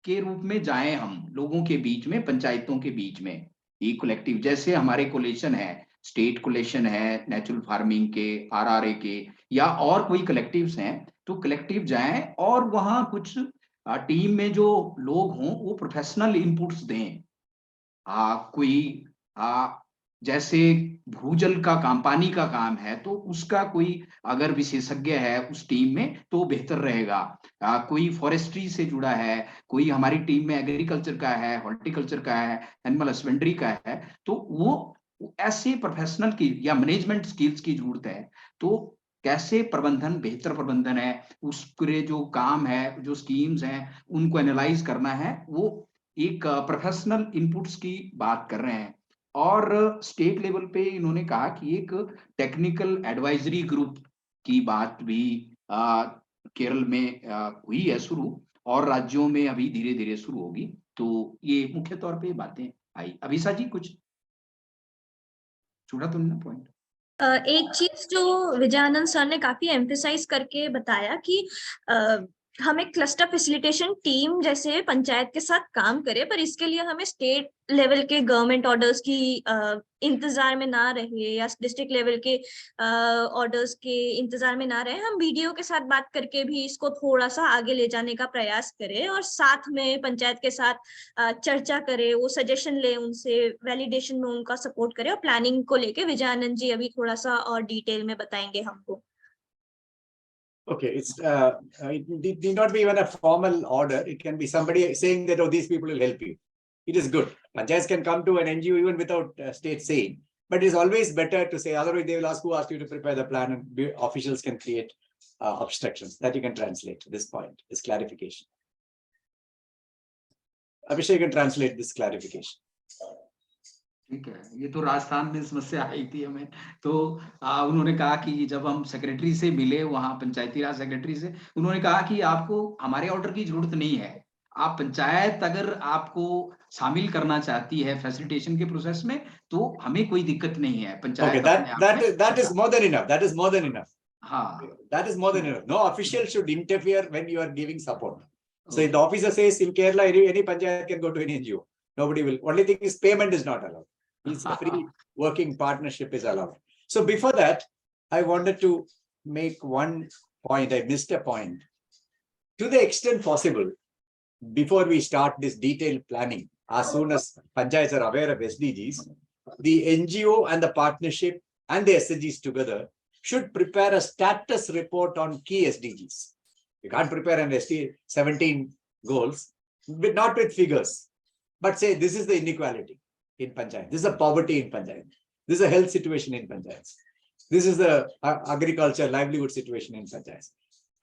के रूप में जाएं हम लोगों के बीच में, पंचायतों के बीच में। ये कलेक्टिव जैसे हमारे कोलेशन है, स्टेट कोलेशन है नेचुरल फार्मिंग के, आरआरए के, या और कोई कलेक्टिव्स हैं, तो कलेक्टिव जाएं और वहां कुछ टीम में जो लोग हों वो प्रोफेशनल इनपुट्स दें। कोई जैसे भूजल का काम, पानी का काम है, तो उसका कोई अगर विशेषज्ञ है उस टीम में तो बेहतर रहेगा। कोई फॉरेस्ट्री से जुड़ा है, कोई हमारी टीम में एग्रीकल्चर का है, हॉर्टिकल्चर का है, एनिमल हस्बेंड्री का है, तो वो ऐसे प्रोफेशनल की या मैनेजमेंट स्किल्स की जरूरत है। तो कैसे प्रबंधन, बेहतर प्रबंधन है, उसके जो काम है, जो स्कीम्स हैं, उनको एनालाइज करना है, वो एक प्रोफेशनल इनपुट्स की बात कर रहे हैं। और स्टेट लेवल पे इन्होंने कहा कि एक टेक्निकल एडवाइजरी ग्रुप की बात भी केरल में हुई है शुरू, और राज्यों में अभी धीरे धीरे शुरू होगी। तो ये मुख्य तौर पे बातें आई। अभिषा जी कुछ छूटा तो नहीं पॉइंट? एक चीज जो विजयानंद सर ने काफी एम्फेसाइज करके बताया कि हमें क्लस्टर फैसिलिटेशन टीम जैसे पंचायत के साथ काम करे, पर इसके लिए हमें स्टेट लेवल के गवर्नमेंट ऑर्डर्स की इंतजार में ना रहे, या डिस्ट्रिक्ट लेवल के ऑर्डर्स के इंतजार में ना रहे। हम वीडियो के साथ बात करके भी इसको थोड़ा सा आगे ले जाने का प्रयास करें, और साथ में पंचायत के साथ चर्चा करें, वो सजेशन ले उनसे, वैलिडेशन में उनका सपोर्ट करें, और प्लानिंग को लेके विजयानंद जी अभी थोड़ा सा और डिटेल में बताएंगे हमको। Okay, it need not be even a formal order. It can be somebody saying that, oh, these people will help you. It is good. Panchayats can come to an NGO even without state saying, but it is always better to say, otherwise they will ask who asked you to prepare the plan, and officials can create obstructions. That you can translate to this point, this clarification. Abhishek, you can translate this clarification. ठीक है, ये तो राजस्थान में समस्या आई थी हमें। तो उन्होंने कहा कि जब हम सेक्रेटरी से मिले, वहां पंचायती राज सेक्रेटरी से, उन्होंने कहा कि आपको हमारे ऑर्डर की जरूरत नहीं है, आप पंचायत अगर आपको शामिल करना चाहती है फैसिलिटेशन के प्रोसेस में तो हमें कोई दिक्कत नहीं है। Panchayat that is more than enough. That is more than enough. हाँ, that is more than enough. No official should interfere when you are giving support. So if the officer says in Kerala any panchayat can go to any NGO, nobody will. Only thing is payment is not allowed. It's a free working partnership is allowed. So before that, I wanted to make one point. I missed a point. To the extent possible, before we start this detailed planning, as soon as panchayats are aware of SDGs, the NGO and the partnership and the SDGs together should prepare a status report on key SDGs. You can't prepare an SDG 17 goals, but not with figures, but say this is the inequality in panchayat, this is the poverty in panchayat, this is a health situation in panchayats, this is the agriculture livelihood situation in panchayats.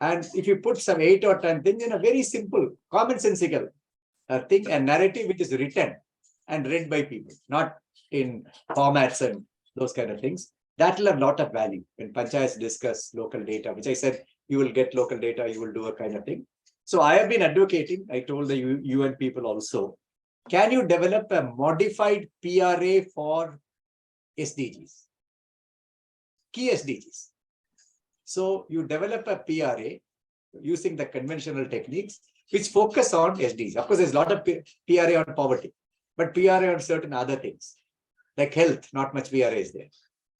And if you put some 8 or 10 things in a very simple, commonsensical thing, a narrative which is written and read by people, not in formats and those kind of things, that will have a lot of value when panchayats discuss local data, which I said, you will get local data, you will do a kind of thing. So I have been advocating, I told the UN people also, can you develop a modified PRA for SDGs? Key SDGs. So you develop a PRA using the conventional techniques which focus on SDGs. Of course, there's a lot of PRA on poverty, but PRA on certain other things like health, not much PRA is there.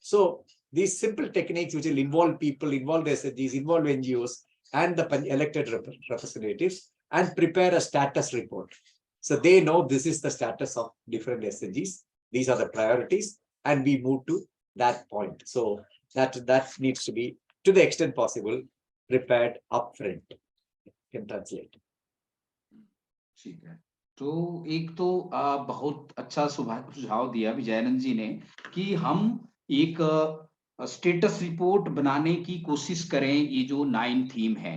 So these simple techniques which will involve people, involve SDGs, involve NGOs, and the elected representatives and prepare a status report. So they know this is the status of different SDGs. These are the priorities, and we move to that point. So that needs to be, to the extent possible, prepared upfront. Can translate. ठीक है, तो एक तो बहुत अच्छा सुझाव दिया विजयानंद जी ने कि हम एक स्टेटस रिपोर्ट बनाने की कोशिश करें। ये जो 9 थीम है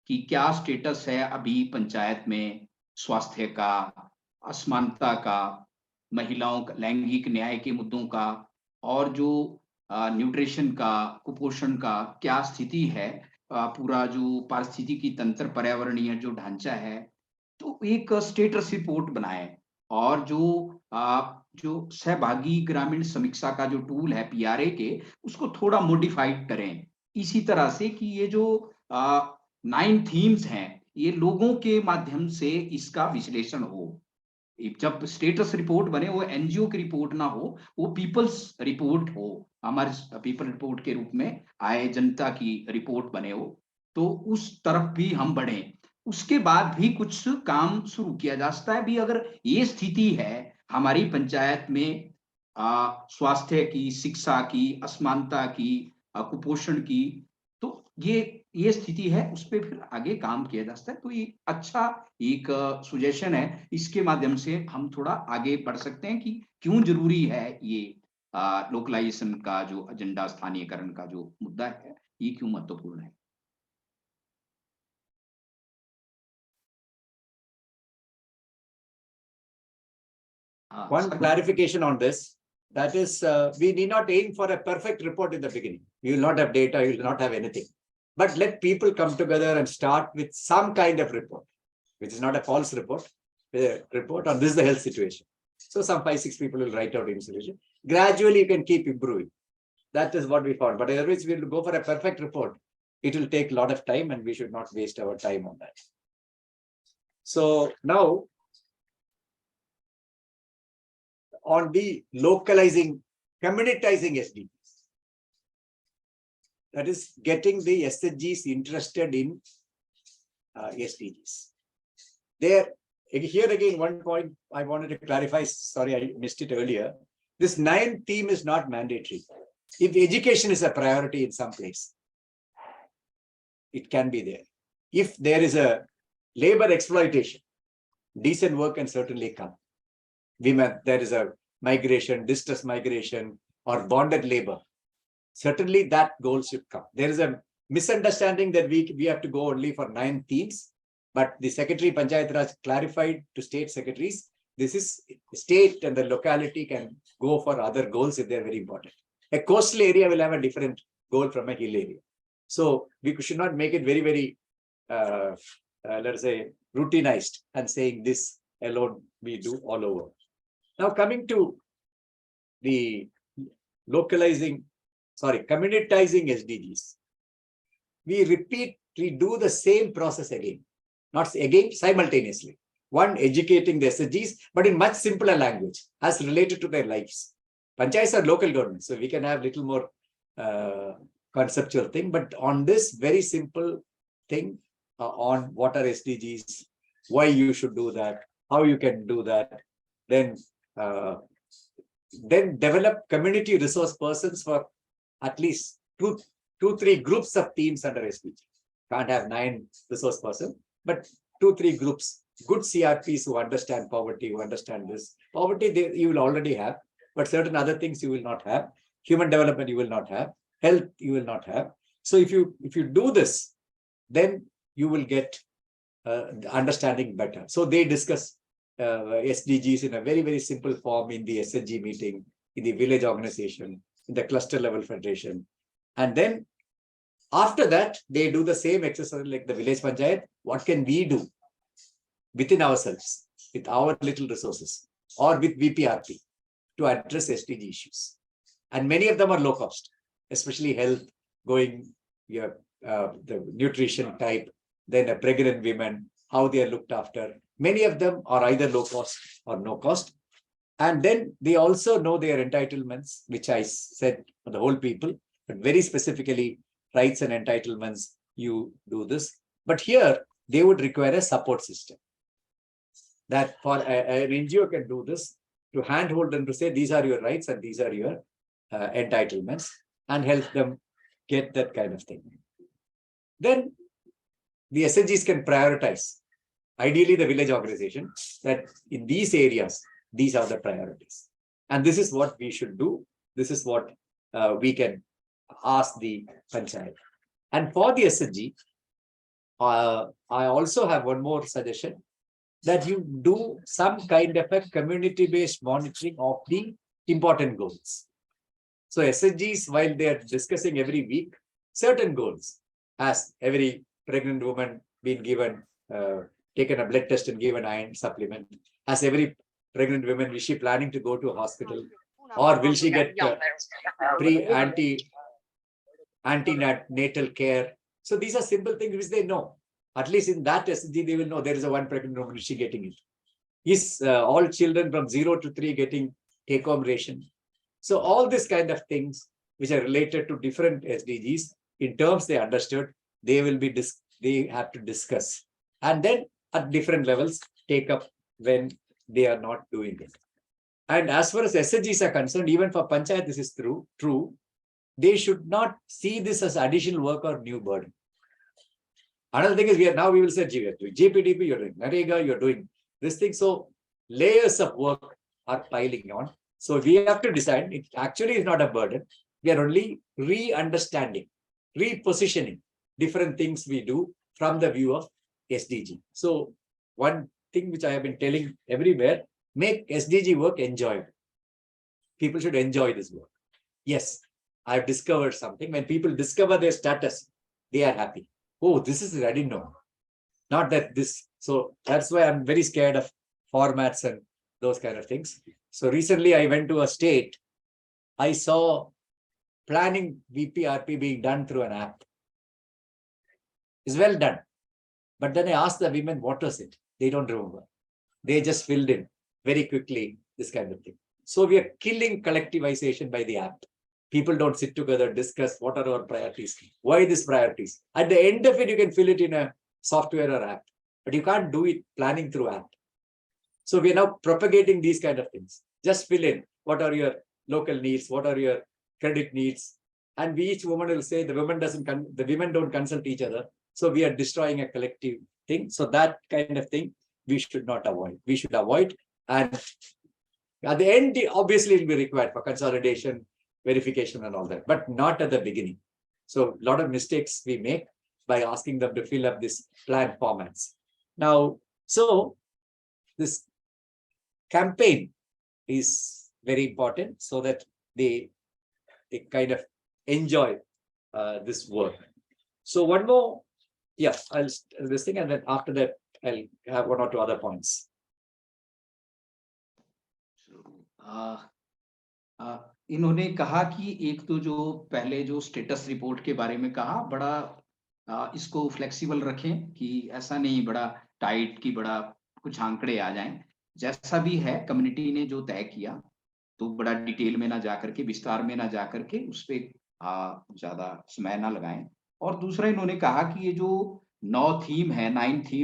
कि क्या स्टेटस है अभी पंचायत में, स्वास्थ्य का, असमानता का, महिलाओं का, लैंगिक न्याय के मुद्दों का, और जो न्यूट्रिशन का, कुपोषण का क्या स्थिति है, पूरा जो पारिस्थितिकी तंत्र, पर्यावरणीय जो ढांचा है, तो एक स्टेटस रिपोर्ट बनाएं। और जो सहभागी ग्रामीण समीक्षा का जो टूल है PRA के, उसको थोड़ा मॉडिफाइड करें इसी तरह से कि ये जो 9 थीम्स हैं, ये लोगों के माध्यम से इसका विश्लेषण हो। जब स्टेटस रिपोर्ट बने वो NGO की रिपोर्ट ना हो, वो पीपल्स रिपोर्ट हो, हमारे पीपल रिपोर्ट के रूप में आए, जनता की रिपोर्ट बने हो, तो उस तरफ भी हम बढ़ें। उसके बाद भी कुछ काम शुरू किया जा सकता है। भी अगर ये स्थिति है हमारी पंचायत में स्वास्थ्य की, शिक्षा की, असमानता की, कुपोषण की, तो ये स्थिति है, उस पर फिर आगे काम किया जा सकता है। तो ये अच्छा एक सुजेशन है, इसके माध्यम से हम थोड़ा आगे बढ़ सकते हैं कि क्यों जरूरी है ये लोकलाइजेशन का जो एजेंडा, स्थानीयकरण का जो मुद्दा है, ये क्यों महत्वपूर्ण है। One clarification on this, that is, we need not aim for a perfect report in the beginning. You will not have data, you will not have anything. But let people come together and start with some kind of report, which is not a false report, a report on this is the health situation. So some 5-6 people will write out information. Gradually, you can keep improving. That is what we found. But otherwise, we will go for a perfect report. It will take a lot of time, and we should not waste our time on that. So now, on the localizing, communitizing SDGs. That is getting the SDGs interested in SDGs. Here again, one point I wanted to clarify, sorry, I missed it earlier. This 9th theme is not mandatory. If education is a priority in some place, it can be there. If there is a labor exploitation, decent work can certainly come. Women, there is a migration, distress migration, or bonded labor. Certainly that goal should come. There is a misunderstanding that we have to go only for 9 themes, but the Secretary Panchayat Raj clarified to state secretaries, this is state and the locality can go for other goals if they're very important. A coastal area will have a different goal from a hill area. So we should not make it very, very, let's say, routinized and saying this alone we do all over. Now coming to the communitizing SDGs, we do the same process again, not again, simultaneously. One, educating the SDGs, but in much simpler language as related to their lives. Panchayats are local governments, so we can have little more conceptual thing, but on this very simple thing on what are SDGs, why you should do that, how you can do that, then develop community resource persons for at least two, 3 groups of teams under SDG. Can't have 9 resource persons, but 2, 3 groups, good CRPs who understand poverty, who understand this. Poverty you will already have, but certain other things you will not have. Human development you will not have. Health you will not have. So if you do this, then you will get understanding better. So they discuss SDGs in a very, very simple form in the SNG meeting, in the village organization, in the cluster level federation. And then after that, they do the same exercise like the village panchayat. What can we do within ourselves, with our little resources, or with VPRP to address SDG issues? And many of them are low cost, especially health, the nutrition type, then a pregnant women, how they are looked after. Many of them are either low cost or no cost. And then they also know their entitlements, which I said for the whole people, but very specifically rights and entitlements, you do this. But here they would require a support system. That for an NGO can do this, to handhold them to say these are your rights and these are your entitlements, and help them get that kind of thing. Then the SDGs can prioritize. Ideally, the village organization, that in these areas, these are the priorities. And this is what we should do. This is what we can ask the panchayat. And for the SDG, I also have one more suggestion, that you do some kind of a community-based monitoring of the important goals. So SDGs, while they are discussing every week certain goals, as every pregnant woman been given, taken a blood test and given iron supplement, as every pregnant woman, is she planning to go to a hospital, or will she get antenatal care? So these are simple things which they know. At least in that SDG, they will know there is a one pregnant woman, is she getting it? Is all children from 0 to 3 getting take-home ration? So all this kind of things which are related to different SDGs, in terms they understood, they will be they have to discuss, and then at different levels take up when they are not doing it. And as far as SDGs are concerned, even for panchayat this is true. They should not see this as additional work or new burden. Another thing is, we will say GPDP, you're doing Narega, you're doing this thing. So layers of work are piling on. So we have to decide, it actually is not a burden. We are only re-understanding, repositioning different things we do from the view of SDG. So one thing which I have been telling everywhere, make SDG work enjoyable. People should enjoy this work. Yes, I've discovered something. When people discover their status, they are happy. Oh, this is, I didn't know. Not that this. So that's why I'm very scared of formats and those kind of things. So recently I went to a state. I saw planning VPRP being done through an app. It's well done. But then I asked the women, what was it? They don't remember. They just filled in very quickly, this kind of thing. So we are killing collectivization by the app. People don't sit together, discuss what are our priorities, why these priorities. At the end of it, you can fill it in a software or app, but you can't do it planning through app. So we are now propagating these kind of things. Just fill in what are your local needs, what are your credit needs, and each woman will say the women don't consult each other. So we are destroying a collective thing. So that kind of thing we should not avoid. We should avoid, and at the end, obviously, it will be required for consolidation, verification, and all that, but not at the beginning. So a lot of mistakes we make by asking them to fill up this plan formats. Now, so this campaign is very important so that they kind of enjoy this work. So one more, yeah, I'll this thing, and then after that, I'll have one or two other points. इन्होंने कहा कि एक तो जो पहले जो status report के बारे में कहा, बड़ा इसको फ्लेक्सिबल रखें कि ऐसा नहीं बड़ा टाइट कि बड़ा कुछ आंकड़े आ जाएं। जैसा भी है कम्युनिटी ने जो तय किया, तो बड़ा डिटेल में ना जाकर के, विस्तार में ना जाकर के उस पे ज्यादा समय ना लगाएं। और दूसरा इन्होंने कहा कि ये जो 9 थीम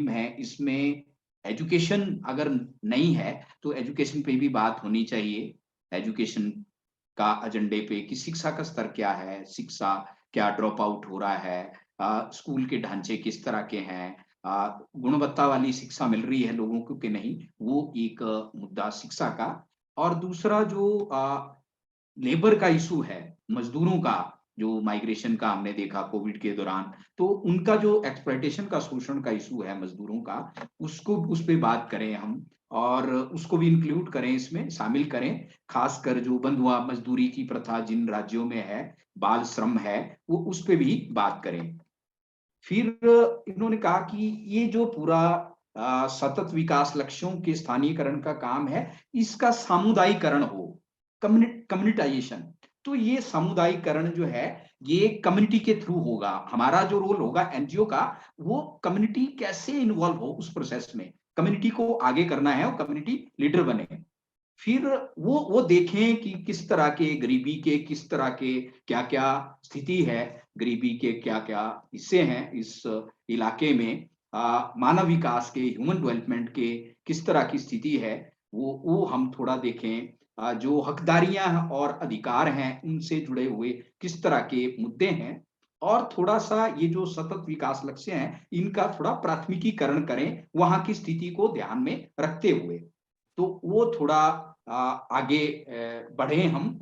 है, इसमें एजुकेशन अगर नहीं है तो एजुकेशन पे भी बात होनी चाहिए। एजुकेशन का एजेंडे पे कि शिक्षा का स्तर क्या है, शिक्षा क्या ड्रॉप आउट हो रहा है, स्कूल के ढांचे किस तरह के हैं, गुणवत्ता वाली शिक्षा मिल रही है लोगों को कि नहीं, वो एक मुद्दा शिक्षा का। और दूसरा जो लेबर का इशू है, मजदूरों का जो माइग्रेशन का हमने देखा कोविड के दौरान, तो उनका जो एक्सप्लॉयटेशन का शोषण का इशू है मजदूरों का, उसको उस पे बात करें हम, और उसको भी इंक्लूड करें, इसमें शामिल करें। खासकर जो बंधुआ मजदूरी की प्रथा जिन राज्यों में है, बाल श्रम है, वो उस पे भी बात करें। फिर इन्होंने कहा कि ये जो पूरा सतत विकास लक्ष्यों के स्थानीयकरण का काम है, इसका सामुदायिकरण हो, कम्युनिटाइजेशन। तो ये सामुदायिकरण जो है ये कम्युनिटी के थ्रू होगा। हमारा जो रोल होगा एनजीओ का, वो कम्युनिटी कैसे इन्वॉल्व हो उस प्रोसेस में, कम्युनिटी को आगे करना है और कम्युनिटी लीडर बने। फिर वो देखें कि किस तरह के गरीबी के किस तरह के क्या क्या स्थिति है, गरीबी के क्या क्या हिस्से हैं इस इलाके में, मानव विकास के, ह्यूमन डेवलपमेंट के किस तरह की स्थिति है, वो हम थोड़ा देखें। जो हकदारियां और अधिकार हैं उनसे जुड़े हुए किस तरह के मुद्दे हैं, और थोड़ा सा ये जो सतत विकास लक्ष्य हैं इनका थोड़ा प्राथमिकीकरण करें वहां की स्थिति को ध्यान में रखते हुए। तो वो थोड़ा आगे बढ़े हम,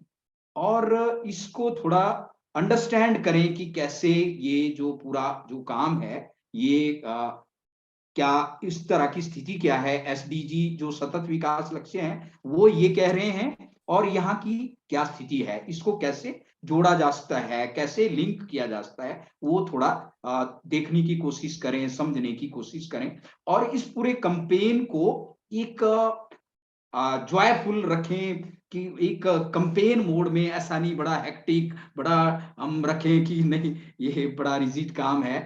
और इसको थोड़ा अंडरस्टैंड करें कि कैसे ये जो पूरा जो काम है ये क्या इस तरह की स्थिति क्या है, एसडीजी जो सतत विकास लक्ष्य हैं वो ये कह रहे हैं, और यहाँ की क्या स्थिति है, इसको कैसे जोड़ा जा सकता है, कैसे लिंक किया जा सकता है, वो थोड़ा देखने की कोशिश करें, समझने की कोशिश करें, और इस पूरे कैंपेन को एक जॉयफुल रखें कि एक कैंपेन मोड में, ऐसा नहीं बड़ा हेक्टिक बड़ा हम रखें कि नहीं ये बड़ा रिजिड काम है,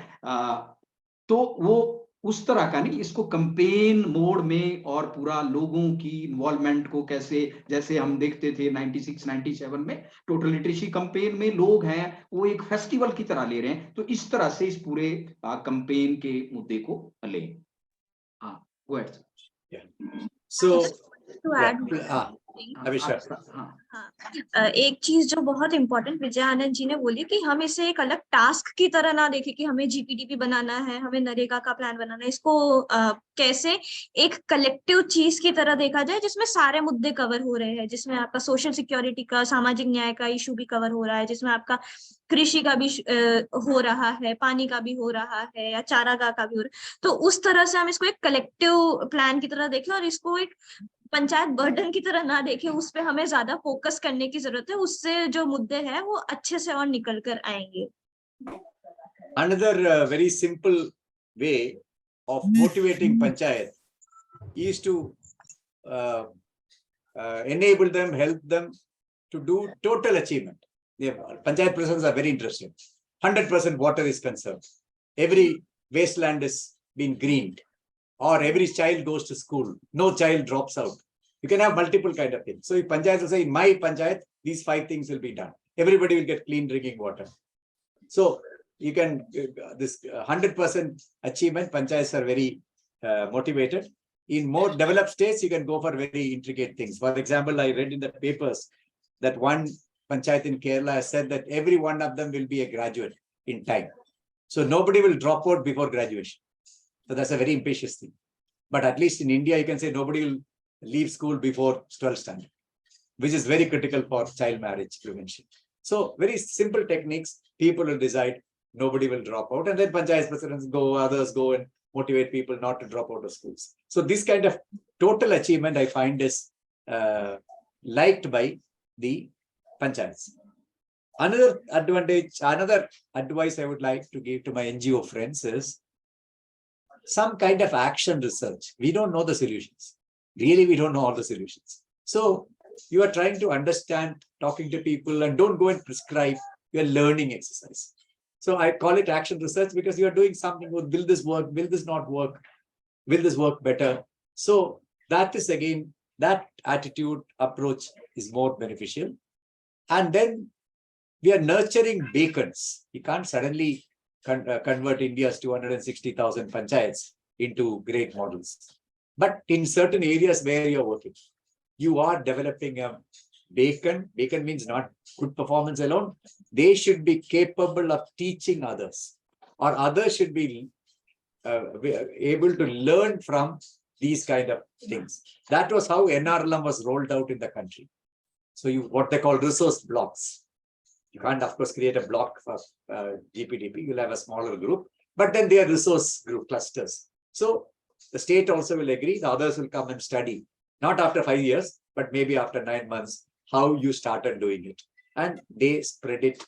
तो वो उस तरह का नहीं, इसको कैंपेन मोड में और पूरा लोगों की इन्वॉल्वमेंट को कैसे, जैसे हम देखते थे 96 97 में टोटल लिटरेसी कैंपेन में लोग हैं वो एक फेस्टिवल की तरह ले रहे हैं, तो इस तरह से इस पूरे कैंपेन के मुद्दे को लें। हाँ go ahead. So, to yeah, add एक चीज जो बहुत इंपॉर्टेंट विजयानंद जी ने बोली कि हम इसे एक अलग टास्क की तरह ना देखें कि हमें जीपीडीपी बनाना है, हमें नरेगा का प्लान बनाना है, इसको कैसे एक कलेक्टिव चीज की तरह देखा जाए जिसमें सारे मुद्दे कवर हो रहे हैं, जिसमें आपका सोशल सिक्योरिटी का, सामाजिक न्याय का इशू भी कवर हो रहा है, जिसमें आपका कृषि का भी हो रहा है, पानी का भी हो रहा है, या चारागाह का भी हो रहा है। तो उस तरह से हम इसको एक कलेक्टिव प्लान की तरह देखें और इसको एक पंचायत बर्डन की तरह ना देखें, उस पे हमें ज्यादा फोकस करने की जरूरत है, उससे जो मुद्दे हैं वो अच्छे से और निकल कर आएंगे। Another very simple way of motivating panchayat is to enable them, help them to do total achievement. The panchayat presidents are very interested. 100% water is conserved. Every wasteland is being greened, or every child goes to school. No child drops out. You can have multiple kind of things. So if panchayat will say, in my panchayat, these 5 things will be done. Everybody will get clean drinking water. So you can, this 100% achievement, panchayats are very motivated. In more developed states, you can go for very intricate things. For example, I read in the papers that one panchayat in Kerala has said that every one of them will be a graduate in time. So nobody will drop out before graduation. So that's a very ambitious thing. But at least in India, you can say nobody will leave school before 12th standard, which is very critical for child marriage prevention. So very simple techniques, people will decide, nobody will drop out, and then panchayat presidents go, others go and motivate people not to drop out of schools. So this kind of total achievement I find is liked by the panchayats. Another advantage, another advice I would like to give to my NGO friends is some kind of action research. We don't know the solutions. Really, we don't know all the solutions. So you are trying to understand, talking to people, and don't go and prescribe. You're learning exercise. So I call it action research because you are doing something. Will this work? Will this not work? Will this work better? So that is again, that attitude approach is more beneficial. And then we are nurturing beacons. You can't suddenly convert India's 260,000 panchayats into great models. But in certain areas where you're working, you are developing a beacon. Beacon means not good performance alone. They should be capable of teaching others, or others should be able to learn from these kind of things. That was how NRLM was rolled out in the country. So you, what they call resource blocks. You can't, of course, create a block for GPDP. You'll have a smaller group, but then they are resource group clusters. So the state also will agree. The others will come and study, not after 5 years, but maybe after 9 months, how you started doing it. And they spread it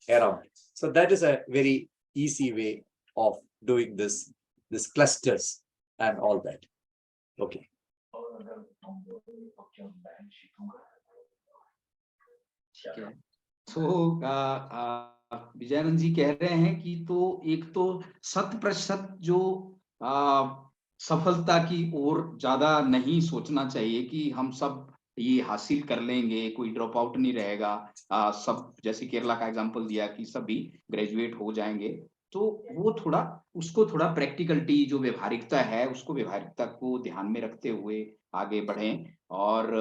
around. So that is a very easy way of doing this clusters and all that. Okay. तो विजयानंद जी कह रहे हैं कि तो एक तो 100% जो सफलता की ओर ज्यादा नहीं सोचना चाहिए कि हम सब ये हासिल कर लेंगे, कोई ड्रॉप आउट नहीं रहेगा, सब जैसे केरला का एग्जांपल दिया कि सभी ग्रेजुएट हो जाएंगे, तो वो थोड़ा उसको थोड़ा प्रैक्टिकलिटी जो व्यवहारिकता है उसको व्यवहारिकता को ध्यान में रखते हुए आगे बढ़ें। और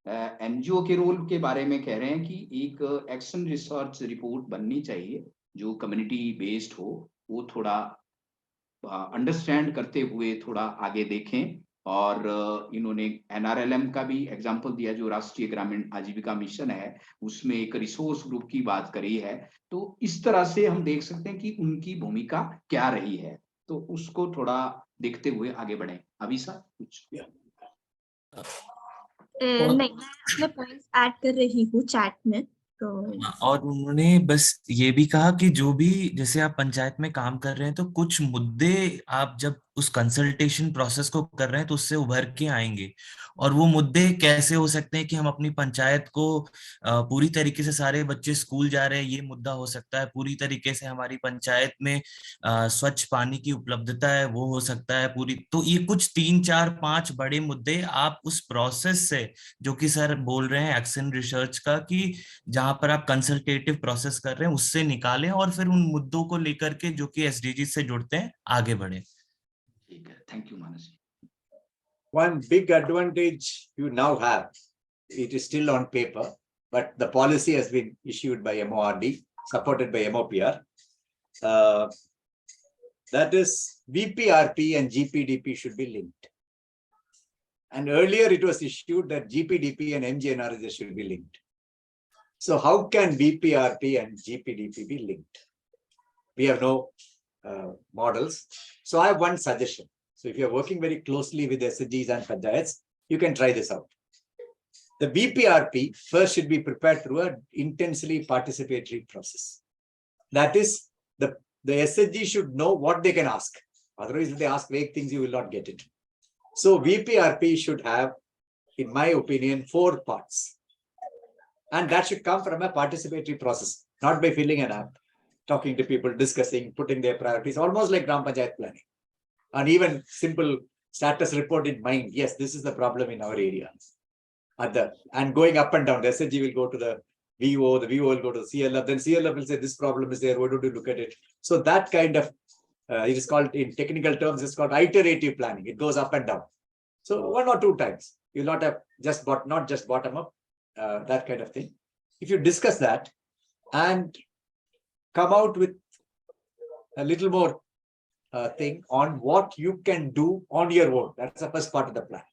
एनजीओ के रोल के बारे में कह रहे हैं कि एक एक्शन रिसर्च रिपोर्ट बननी चाहिए जो कम्युनिटी बेस्ड हो, वो थोड़ा अंडरस्टैंड करते हुए थोड़ा आगे देखें। और इन्होंने एनआरएलएम का भी एग्जांपल दिया जो राष्ट्रीय ग्रामीण आजीविका मिशन है, उसमें एक रिसोर्स ग्रुप की बात करी है। तो इस तरह से हम देख सकते हैं कि उनकी भूमिका क्या रही है, तो उसको थोड़ा देखते हुए आगे बढ़े। अभी सर कुछ नहीं, मैं अपने पॉइंट्स ऐड कर रही हूँ चैट में, तो और उन्होंने बस ये भी कहा कि जो भी जैसे आप पंचायत में काम कर रहे हैं तो कुछ मुद्दे आप जब उस कंसल्टेशन प्रोसेस को कर रहे हैं तो उससे उभर के आएंगे। और वो मुद्दे कैसे हो सकते हैं कि हम अपनी पंचायत को पूरी तरीके से सारे बच्चे स्कूल जा रहे हैं, ये मुद्दा हो सकता है। पूरी तरीके से हमारी पंचायत में स्वच्छ पानी की उपलब्धता है, वो हो सकता है पूरी। तो ये कुछ 3 4 5 बड़े मुद्दे आप उस प्रोसेस से, जो कि सर बोल रहे हैं एक्शन रिसर्च का, कि जहां पर आप कंसल्टेटिव प्रोसेस कर रहे हैं उससे निकालें और फिर उन मुद्दों को लेकर के जो कि एसडीजी से जुड़ते हैं आगे बढ़े। ठीक है, thank you Manas ji. One big advantage you now have, it is still on paper, but the policy has been issued by MORD, supported by MOPR. That is, VPRP and GPDP should be linked. And earlier it was issued that GPDP and MGNRGS should be linked. So how can VPRP and GPDP be linked? We have no models. So I have one suggestion. So if you're working very closely with SDGs and panchayats, you can try this out. The VPRP first should be prepared through an intensely participatory process. That is, the SDG should know what they can ask. Otherwise, if they ask vague things, you will not get it. So VPRP should have, in my opinion, 4 parts. And that should come from a participatory process, not by filling an app, talking to people, discussing, putting their priorities, almost like Gram Panchayat planning. And even simple status report in mind. Yes, this is the problem in our area. And going up and down, the SHG will go to the VO will go to the CLF, then CLF will say this problem is there, why don't you look at it? So that kind of, it is called, in technical terms, it's called iterative planning. It goes up and down. So 1 or 2 times. You'll not have not just bottom up, that kind of thing. If you discuss that and come out with a little more thing on what you can do on your own. That's the first part of the plan.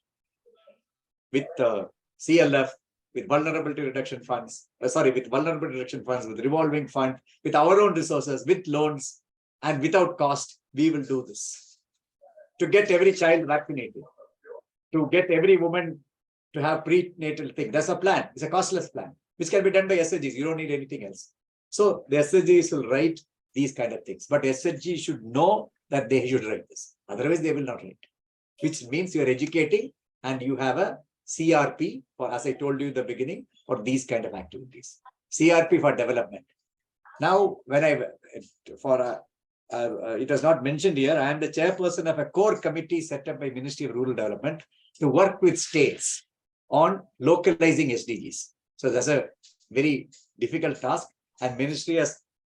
With CLF, with vulnerability reduction funds, with vulnerability reduction funds, with revolving fund, with our own resources, with loans, and without cost, we will do this. To get every child vaccinated, to get every woman to have prenatal thing. That's a plan. It's a costless plan, which can be done by SDGs. You don't need anything else. So the SDGs will write these kind of things, but SDG should know that they should write this. Otherwise, they will not write. Which means you are educating and you have a CRP for, as I told you in the beginning, for these kind of activities. CRP for development. Now, when it was not mentioned here, I am the chairperson of a core committee set up by Ministry of Rural Development to work with states on localizing SDGs. So that's a very difficult task, and Ministry has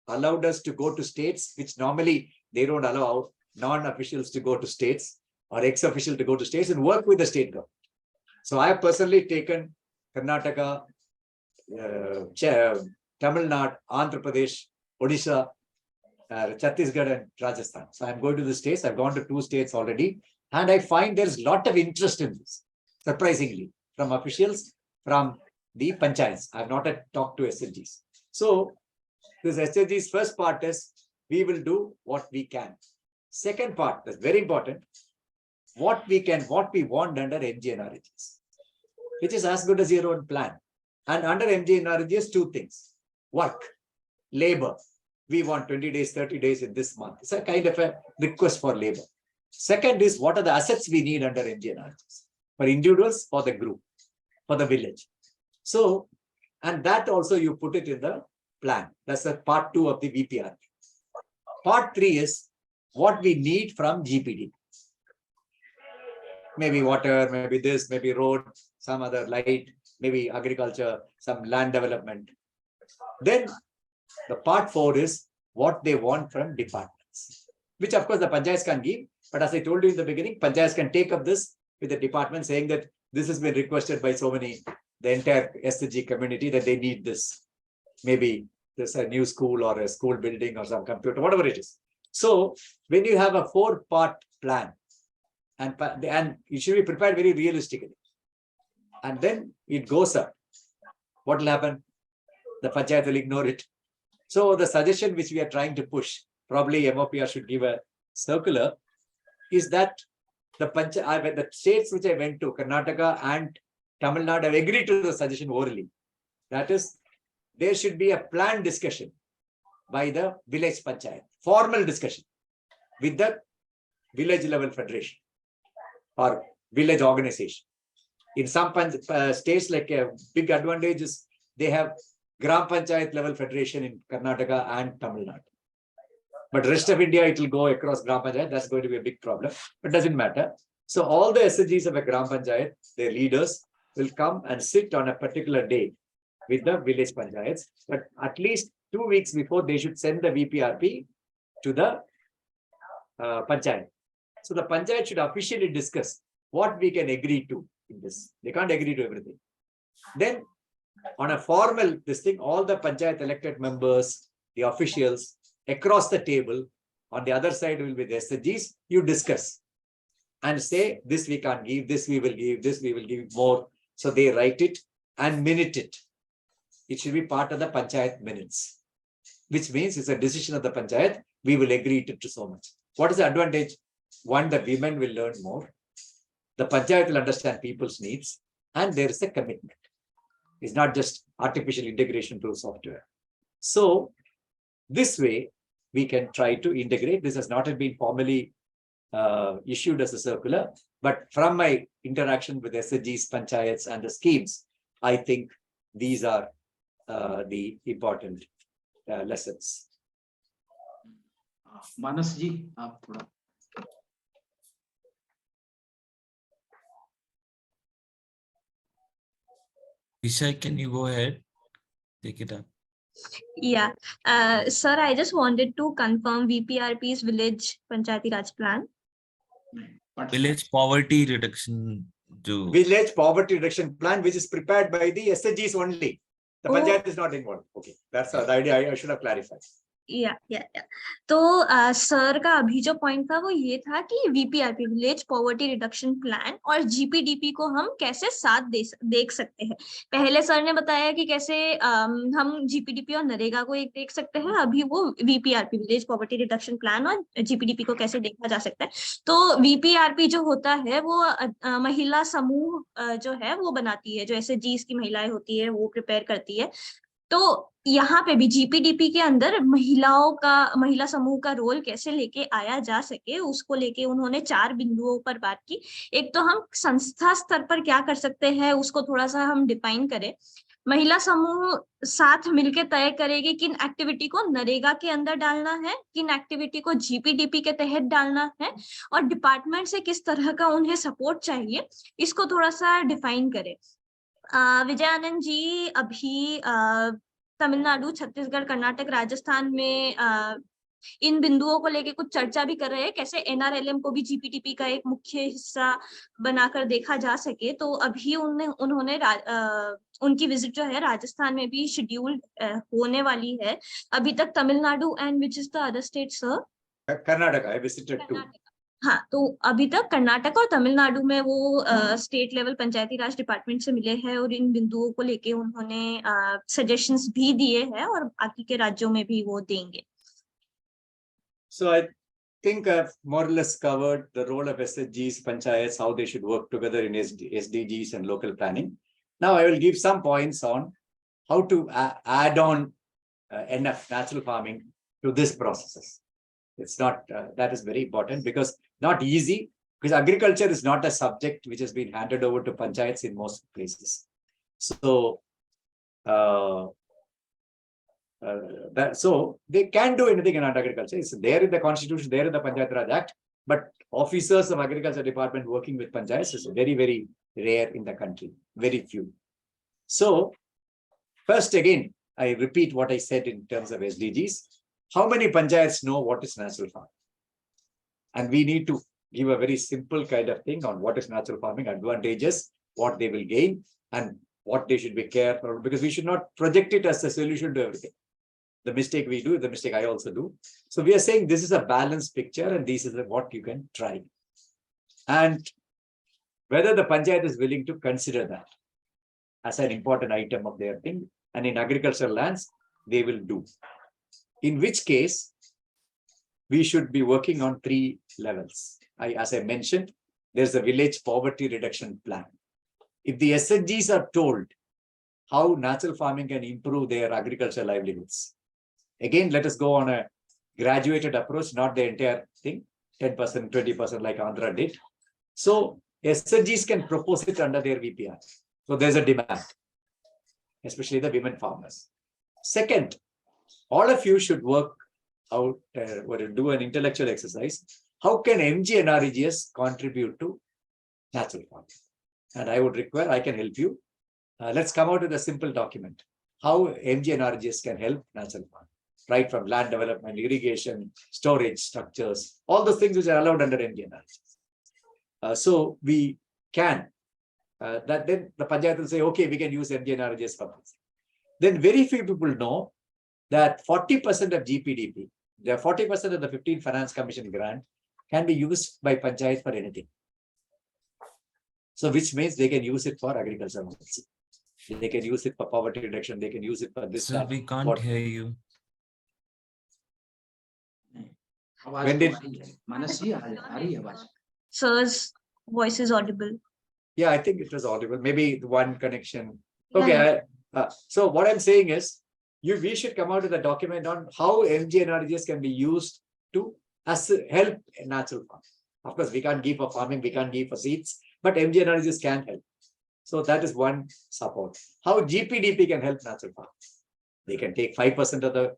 allowed us to go to states, which normally they don't allow non-officials to go to states or ex-official to go to states and work with the state government. So I have personally taken Karnataka, Tamil Nadu, Andhra Pradesh, Odisha, Chhattisgarh and Rajasthan. So I'm going to the states. I've gone to 2 states already. And I find there's a lot of interest in this, surprisingly, from officials, from the panchayats. I've not yet talked to SLGs. So this SLG's first part is, we will do what we can. Second part, that's very important, what we want under MGNRGs, which is as good as your own plan. And under MGNRGs, 2 things, work, labor. We want 20 days, 30 days in this month. It's a kind of a request for labor. Second is, what are the assets we need under MGNRGs? For individuals, for the group, for the village. So, and that also you put it in the plan. That's the part 2 of the VPRP. Part 3 is what we need from GPD. maybe water, maybe this, maybe road, some other light, maybe agriculture, some land development. Then the part 4 is what they want from departments, which of course the panchayats can give. But as I told you in the beginning, panchayats can take up this with the department, saying that this has been requested by so many, the entire SDG community, that they need this. Maybe there's a new school or a school building or some computer, whatever it is. So when you have a 4-part plan, and it should be prepared very realistically, and then it goes up, what will happen? The panchayat will ignore it. So the suggestion which we are trying to push, probably MOPR should give a circular, is that the states which I went to, Karnataka and Tamil Nadu, have agreed to the suggestion orally. That is, there should be a planned discussion by the village panchayat, formal discussion with the village level federation or village organization. In some states, like a big advantage is they have Gram Panchayat level federation in Karnataka and Tamil Nadu. But rest of India, it will go across Gram Panchayat. That's going to be a big problem, but doesn't matter. So all the SDGs of a Gram Panchayat, their leaders will come and sit on a particular day with the village panchayats. But at least 2 weeks before, they should send the VPRP to the panchayat. So the panchayat should officially discuss what we can agree to in this. They can't agree to everything. Then on a formal thing, all the panchayat elected members, the officials across the table, on the other side will be the SDGs, you discuss and say, this we can't give, this we will give, this we will give more. So they write it and minute it. It should be part of the panchayat minutes, which means it's a decision of the panchayat. We will agree to so much. What is the advantage? One, the women will learn more. The panchayat will understand people's needs, and there is a commitment. It's not just artificial integration through software. So this way, we can try to integrate. This has not been formally issued as a circular, but from my interaction with SDGs, panchayats, and the schemes, I think these are the important lessons. मानस जी, आप थोड़ा. Vishai, can you go ahead? Take it up. Yeah, sir, I just wanted to confirm VPRP's village Panchayati Raj plan. Village poverty reduction. Village poverty reduction plan, which is prepared by the SDGs only. The panchayat is not involved. Okay, that's the idea. I should have clarified. या तो sir का अभी जो point था वो ये था कि वीपीआरपी विलेज पॉवर्टी रिडक्शन प्लान और जीपीडीपी को हम कैसे साथ देख सकते हैं. पहले सर ने बताया कि कैसे हम जीपीडीपी और नरेगा को एक देख सकते हैं. अभी वो वीपीआरपी विलेज पॉवर्टी रिडक्शन प्लान और जीपीडीपी को कैसे देखा जा सकता है. तो वीपीआरपी जो होता है वो महिला समूह जो है वो बनाती है, जो एसएचजीज की महिलाएं होती है वो प्रिपेयर करती है. तो यहाँ पे भी जीपीडीपी के अंदर महिला समूह का रोल कैसे लेके आया जा सके, उसको लेके उन्होंने 4 बिंदुओं पर बात की. एक तो हम संस्था स्तर पर क्या कर सकते हैं उसको थोड़ा सा हम डिफाइन करें. महिला समूह साथ मिलकर तय करेगी किन एक्टिविटी को नरेगा के अंदर डालना है, किन एक्टिविटी को जीपीडीपी के तहत डालना है, और डिपार्टमेंट से किस तरह का उन्हें सपोर्ट चाहिए, इसको थोड़ा सा डिफाइन करें. विजयानंद जी अभी तमिलनाडु, छत्तीसगढ़, कर्नाटक, राजस्थान में इन बिंदुओं को लेके कुछ चर्चा भी कर रहे हैं, कैसे एनआरएलएम को भी जीपीडीपी का एक मुख्य हिस्सा बनाकर देखा जा सके. तो अभी उन्होंने उनकी विजिट जो है राजस्थान में भी शेड्यूल होने वाली है. अभी तक Tamil Nadu and which is the other state sir? Karnataka. I visited too. हाँ, तो अभी तक कर्नाटक और तमिलनाडु में वो स्टेट लेवल पंचायती राज डिपार्टमेंट से मिले हैं और इन बिंदुओं को लेके उन्होंने सजेशंस भी दिए हैं और बाकी के राज्यों में भी वो देंगे. So I think I've more or less covered the role of SDGs, panchayats, how they should work together in SDGs and local planning. Now I will give some points on how to add on enough natural farming to this processes. It's not, that is very important because not easy, because agriculture is not a subject which has been handed over to panchayats in most places. So, so they can do anything in agriculture. It's there in the constitution, there in the Panchayat Raj Act, But officers of agriculture department working with panchayats is very, very rare in the country, very few. So first, again, I repeat what I said in terms of SDGs. How many panchayats know what is natural farming? And we need to give a very simple kind of thing on what is natural farming, advantages, what they will gain, and what they should be careful, because we should not project it as a solution to everything. The mistake we do, the mistake I also do. So we are saying this is a balanced picture and this is what you can try. And whether the panchayat is willing to consider that as an important item of their thing, and in agricultural lands, they will do. In which case, we should be working on 3 levels. As I mentioned, there's a village poverty reduction plan. If the SDGs are told how natural farming can improve their agricultural livelihoods, again, let us go on a graduated approach, not the entire thing, 10%, 20% like Andhra did. So SDGs can propose it under their VPR. So there's a demand, especially the women farmers. Second, all of you should work out or do an intellectual exercise. How can MG and REGS contribute to natural farming? And I would require, I can help you. Let's come out with a simple document. How MG and REGS can help natural farming, right from land development, irrigation, storage structures, all those things which are allowed under MG and REGS. So we can, that then the panchayat will say, okay, we can use MG and REGS for this. Then very few people know that 40% of GPDP, the 40% of the 15 Finance Commission grant can be used by panchayat for anything. So which means they can use it for agriculture. They can use it for poverty reduction. They can use it for this. Sir, we can't hear you. When did Sir's voice is audible. Yeah, I think it was audible. Maybe the one connection. Okay. So what I'm saying is, we should come out with a document on how MG and REGS can be used to help natural farming. Of course, we can't give for farming, we can't give for seeds, but MG and REGS can help. So that is one support. How GPDP can help natural farming? They can take 5% of the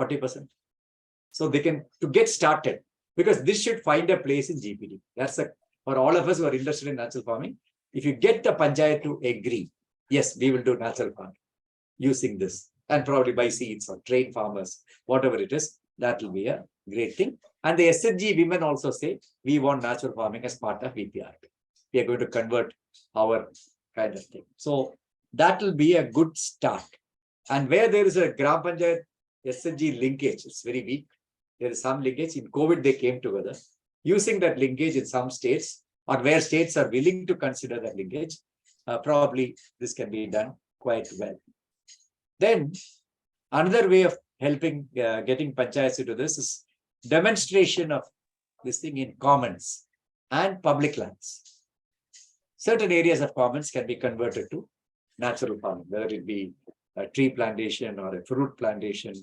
40%. So they can, to get started, because this should find a place in GPDP. That's for all of us who are interested in natural farming. If you get the panchayat to agree, yes, we will do natural farming using this, and probably buy seeds or train farmers, whatever it is, that will be a great thing. And the SDG women also say, we want natural farming as part of VPR. We are going to convert our kind of thing. So that will be a good start. And where there is a Gram Panchayat SDG linkage, it's very weak. There is some linkage. In COVID, they came together. Using that linkage in some states, or where states are willing to consider that linkage, probably this can be done quite well. Then another way of helping getting panchayats into this is demonstration of this thing in commons and public lands. Certain areas of commons can be converted to natural farming, whether it be a tree plantation or a fruit plantation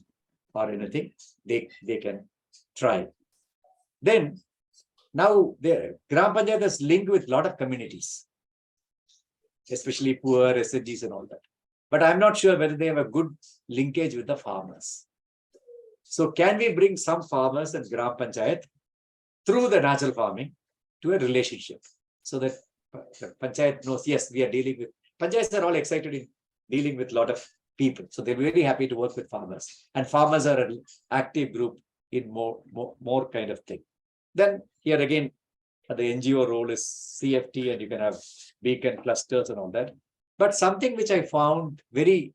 or anything, they can try. Then now the Gram Panchayat is linked with a lot of communities, especially poor, SDGs and all that. But I'm not sure whether they have a good linkage with the farmers. So can we bring some farmers and Gram Panchayat through the natural farming to a relationship, so that the Panchayat knows, yes, we are dealing with, Panchayats are all excited in dealing with a lot of people. So they're very happy to work with farmers. And farmers are an active group in more kind of thing. Then here again, the NGO role is CFT, and you can have beacon clusters and all that. But something which I found very,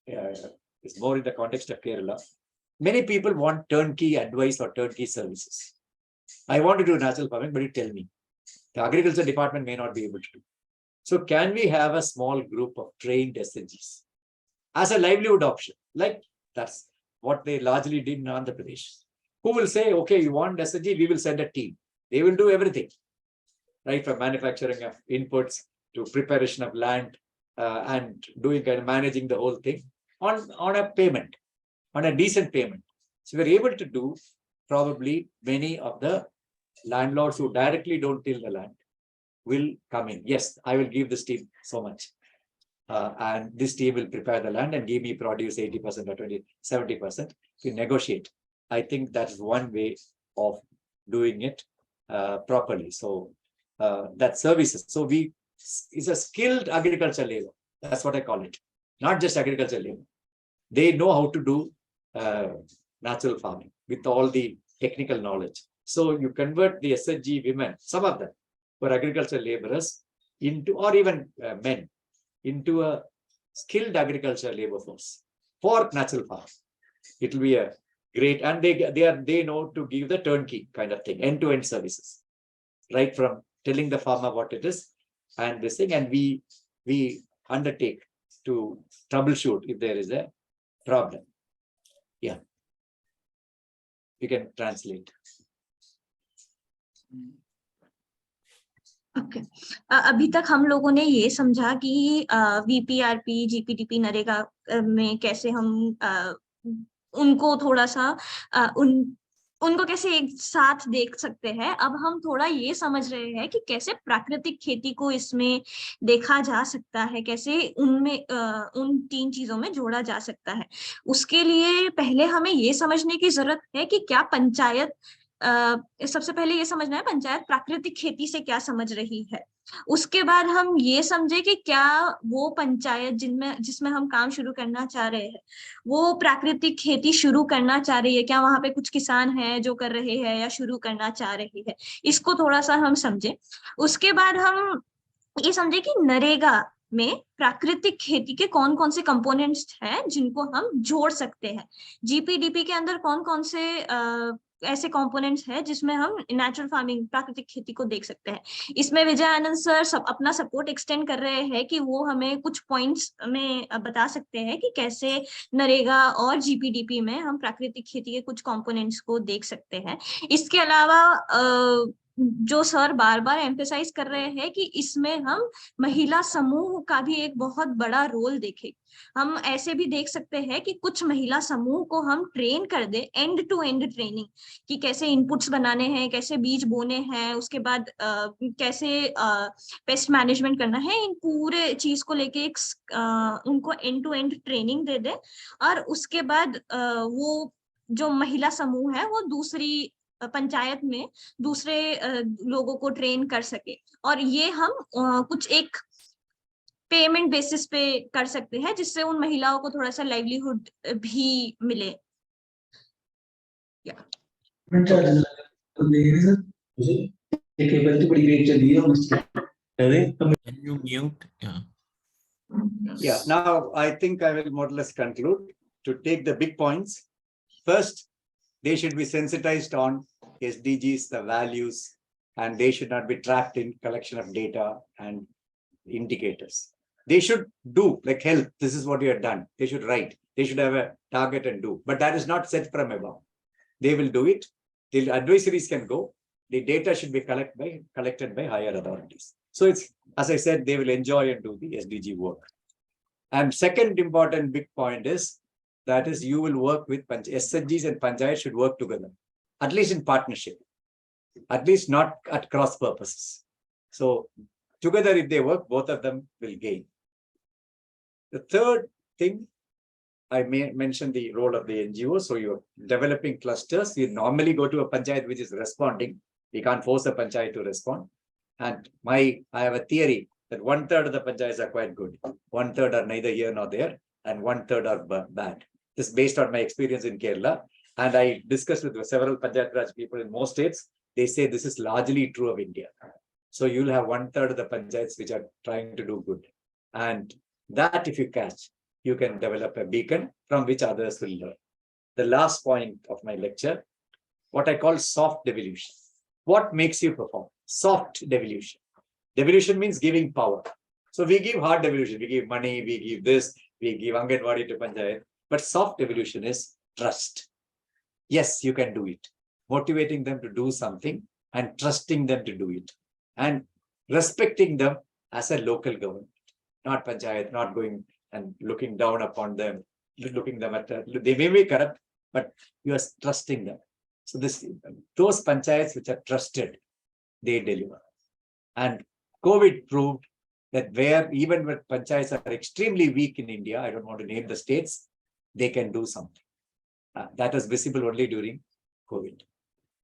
is more in the context of Kerala. Many people want turnkey advice or turnkey services. I want to do natural farming, but you tell me. The agriculture department may not be able to do. So can we have a small group of trained SDGs as a livelihood option? Like that's what they largely did in Andhra Pradesh. Who will say, okay, you want SDG, we will send a team. They will do everything, right? From manufacturing of inputs to preparation of land and doing kind of managing the whole thing on a payment, on a decent payment. So we're able to do probably many of the landlords who directly don't till the land will come in. Yes, I will give this team so much. And this team will prepare the land and give me produce 80% or 70%. We negotiate. I think that's one way of doing it. properly. So that services. So it's a skilled agricultural labor. That's what I call it. Not just agricultural labor. They know how to do natural farming with all the technical knowledge. So you convert the SHG women, some of them, for agricultural laborers into, or even men, into a skilled agricultural labor force for natural farming. It will be a great, and they know to give the turnkey kind of thing, end-to-end services, right from telling the farmer what it is and this thing, and we undertake to troubleshoot if there is a problem. Yeah, you can translate. Okay अभी तक हम लोगों ने ये समझा कि वीपीआरपी, GPDP, NREGA में कैसे हम उनको थोड़ा सा उनको कैसे एक साथ देख सकते हैं। अब हम थोड़ा ये समझ रहे हैं कि कैसे प्राकृतिक खेती को इसमें देखा जा सकता है, कैसे उनमें उन 3 चीजों में जोड़ा जा सकता है। उसके लिए पहले हमें ये समझने की जरूरत है कि क्या पंचायत, सबसे पहले ये समझना है पंचायत प्राकृतिक खेती से क्या समझ रही है। उसके बाद हम ये समझे कि क्या वो पंचायत जिसमें हम काम शुरू करना चाह रहे हैं वो प्राकृतिक खेती शुरू करना चाह रही है, क्या वहां पे कुछ किसान हैं जो कर रहे हैं या शुरू करना चाह रही है, इसको थोड़ा सा हम समझे। उसके बाद हम ये समझे कि नरेगा में प्राकृतिक खेती के कौन कौन से कंपोनेंट्स हैं जिनको हम जोड़ सकते हैं, जीपीडीपी के अंदर कौन कौन से ऐसे कंपोनेंट्स हैं जिसमें हम नेचुरल फार्मिंग, प्राकृतिक खेती को देख सकते हैं। इसमें विजयानंद सर सब अपना सपोर्ट एक्सटेंड कर रहे हैं कि वो हमें कुछ पॉइंट्स में बता सकते हैं कि कैसे नरेगा और जीपीडीपी में हम प्राकृतिक खेती के कुछ कंपोनेंट्स को देख सकते हैं। इसके अलावा जो सर बार बार एम्फेसाइज कर रहे हैं कि इसमें हम महिला समूह का भी एक बहुत बड़ा रोल देखें। हम ऐसे भी देख सकते हैं कि कुछ महिला समूह को हम ट्रेन कर दे, एंड टू एंड ट्रेनिंग, कि कैसे इनपुट्स बनाने हैं, कैसे बीज बोने हैं, उसके बाद कैसे पेस्ट मैनेजमेंट करना है, इन पूरे चीज को लेके उनको एंड टू एंड ट्रेनिंग दे दे। और उसके बाद वो जो महिला समूह है वो दूसरी पंचायत में दूसरे लोगों को ट्रेन कर सके, और ये हम कुछ एक पेमेंट बेसिस पे कर सकते हैं जिससे उन महिलाओं को थोड़ा सा लाइवलीहुड भी मिले। Yeah, now I think I will more or less conclude to take the big points. First, they should be sensitized on SDGs, the values, and they should not be trapped in collection of data and indicators. They should do, like health, this is what you have done. They should write. They should have a target and do. But that is not set from above. They will do it. The advisories can go. The data should be collected by higher authorities. So it's, as I said, they will enjoy and do the SDG work. And second important big point is, that is, you will work with SDGs and Panchayat should work together, at least in partnership, at least not at cross purposes. So together, if they work, both of them will gain. The third thing, I may mention the role of the NGO. So you're developing clusters. You normally go to a Panchayat which is responding. We can't force a Panchayat to respond. And I have a theory that 1/3 of the Panchayats are quite good. 1/3 are neither here nor there, and 1/3 are bad. This is based on my experience in Kerala. And I discussed with several Panchayat Raj people in most states. They say this is largely true of India. So you'll have 1/3 of the Panchayats which are trying to do good. And that, if you catch, you can develop a beacon from which others will learn. The last point of my lecture, what I call soft devolution. What makes you perform? Soft devolution. Devolution means giving power. So we give hard devolution. We give money, we give this, we give Anganwadi to Panchayat. But soft devolution is trust. Yes, you can do it. Motivating them to do something and trusting them to do it. And respecting them as a local government. Not Panchayat, not going and looking down upon them, looking them at, they may be corrupt, but you are trusting them. So those Panchayats which are trusted, they deliver. And COVID proved that where even when Panchayats are extremely weak in India, I don't want to name the states, they can do something. That was visible only during COVID.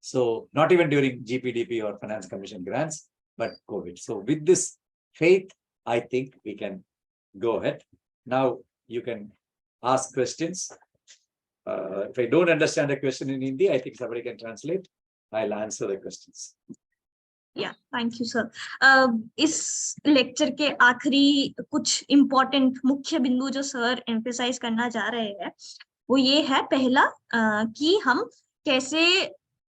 So not even during GPDP or Finance Commission grants, but COVID. So with this faith, I think we can go ahead. Now you can ask questions. If I don't understand a question in Hindi, I think somebody can translate. I'll answer the questions. या thank you sir. इस lecture के आखिरी कुछ important मुख्य बिंदु जो sir emphasise करना चाह रहे हैं वो ये है. पहला कि हम कैसे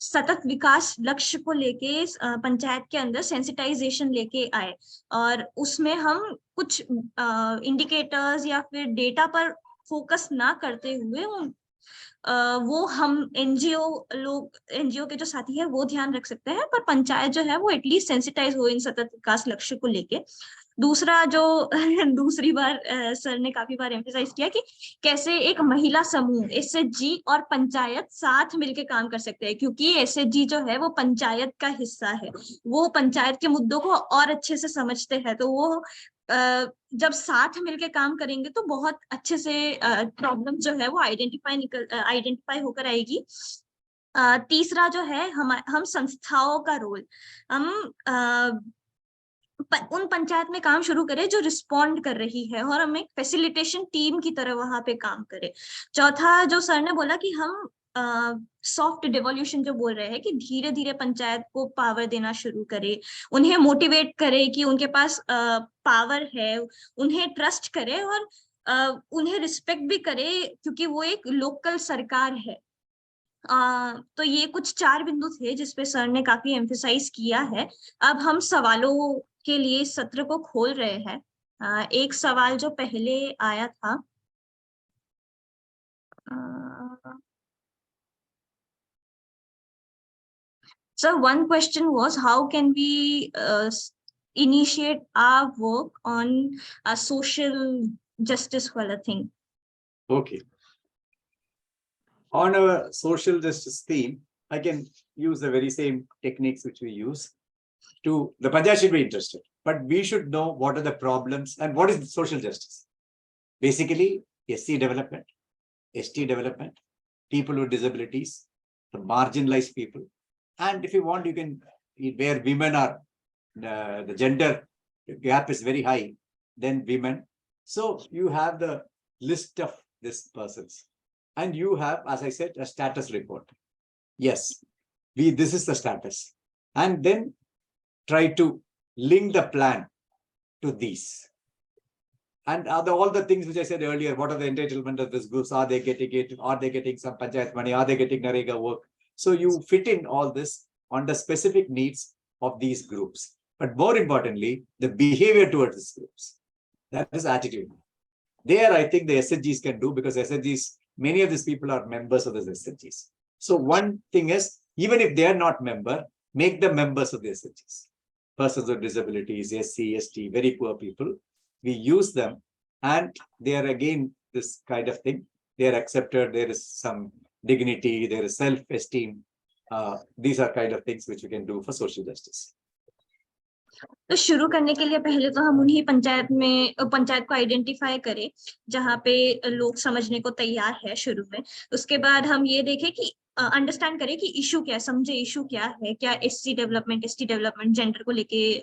सतत विकास लक्ष्य को लेके पंचायत के अंदर सेंसिटाइजेशन लेके आए और उसमें हम कुछ इंडिकेटर्स या फिर डेटा पर फोकस ना करते हुए वो हम एनजीओ के जो साथी है वो ध्यान रख सकते हैं, पर पंचायत जो है वो एटलीस्ट सेंसिटाइज हो इन सतत विकास लक्ष्य को लेके. दूसरा जो दूसरी बार सर ने काफी बार एम्फेसाइज किया कि कैसे एक महिला समूह एसएचजी और पंचायत साथ मिलके काम कर सकते हैं, क्योंकि एसएचजी जो है वो पंचायत का हिस्सा है, वो पंचायत के मुद्दों को और अच्छे से समझते हैं. तो वो जब साथ मिलके काम करेंगे तो बहुत अच्छे से प्रॉब्लम जो है वो आइडेंटिफाई होकर आएगी. तीसरा जो है हम संस्थाओं का रोल, हम उन पंचायत में काम शुरू करें जो रिस्पॉन्ड कर रही है और हम एक फैसिलिटेशन टीम की तरह वहां पे काम करें. चौथा जो सर ने बोला कि हम सॉफ्ट डिवोल्यूशन जो बोल रहे हैं कि धीरे धीरे पंचायत को पावर देना शुरू करे, उन्हें मोटिवेट करे कि उनके पास पावर है, उन्हें ट्रस्ट करे और उन्हें रिस्पेक्ट भी करे क्योंकि वो एक लोकल सरकार है. तो ये कुछ 4 बिंदु थे जिसपे सर ने काफी एम्फेसाइज किया है. अब हम सवालों के लिए सत्र को खोल रहे हैं. एक सवाल जो पहले आया था, so one question was how can we initiate our work on a social justice wala thing. Okay. On our social justice theme, I can use the very same techniques which we use. The Panchayat should be interested, but we should know what are the problems and what is social justice. Basically, SC development, ST development, people with disabilities, the marginalized people. And if you want, you can, where women are, the gender gap is very high, then women. So you have the list of these persons. And you have, as I said, a status report. Yes, this is the status. And then try to link the plan to these. And all the things which I said earlier, what are the entitlement of these groups? Are they getting it? Are they getting some panchayat money? Are they getting Narega work? So you fit in all this on the specific needs of these groups. But more importantly, the behavior towards these groups. That is attitude. There, I think the SHGs can do, because SHGs, many of these people are members of the SHGs. So one thing is, even if they are not member, make them members of the SHGs. Persons with disabilities, SC, ST, very poor people. We use them, and they are again this kind of thing. They are accepted. There is some dignity. There is self-esteem. These are kind of things which we can do for social justice. तो शुरू करने के लिए पहले तो हम उन्हीं पंचायत को आइडेंटिफाई करें जहाँ पे लोग समझने को तैयार है शुरू में. उसके बाद हम ये देखें कि अंडरस्टैंड करें कि इशू क्या है, समझे इशू क्या है, क्या SC development, ST development, gender को लेके,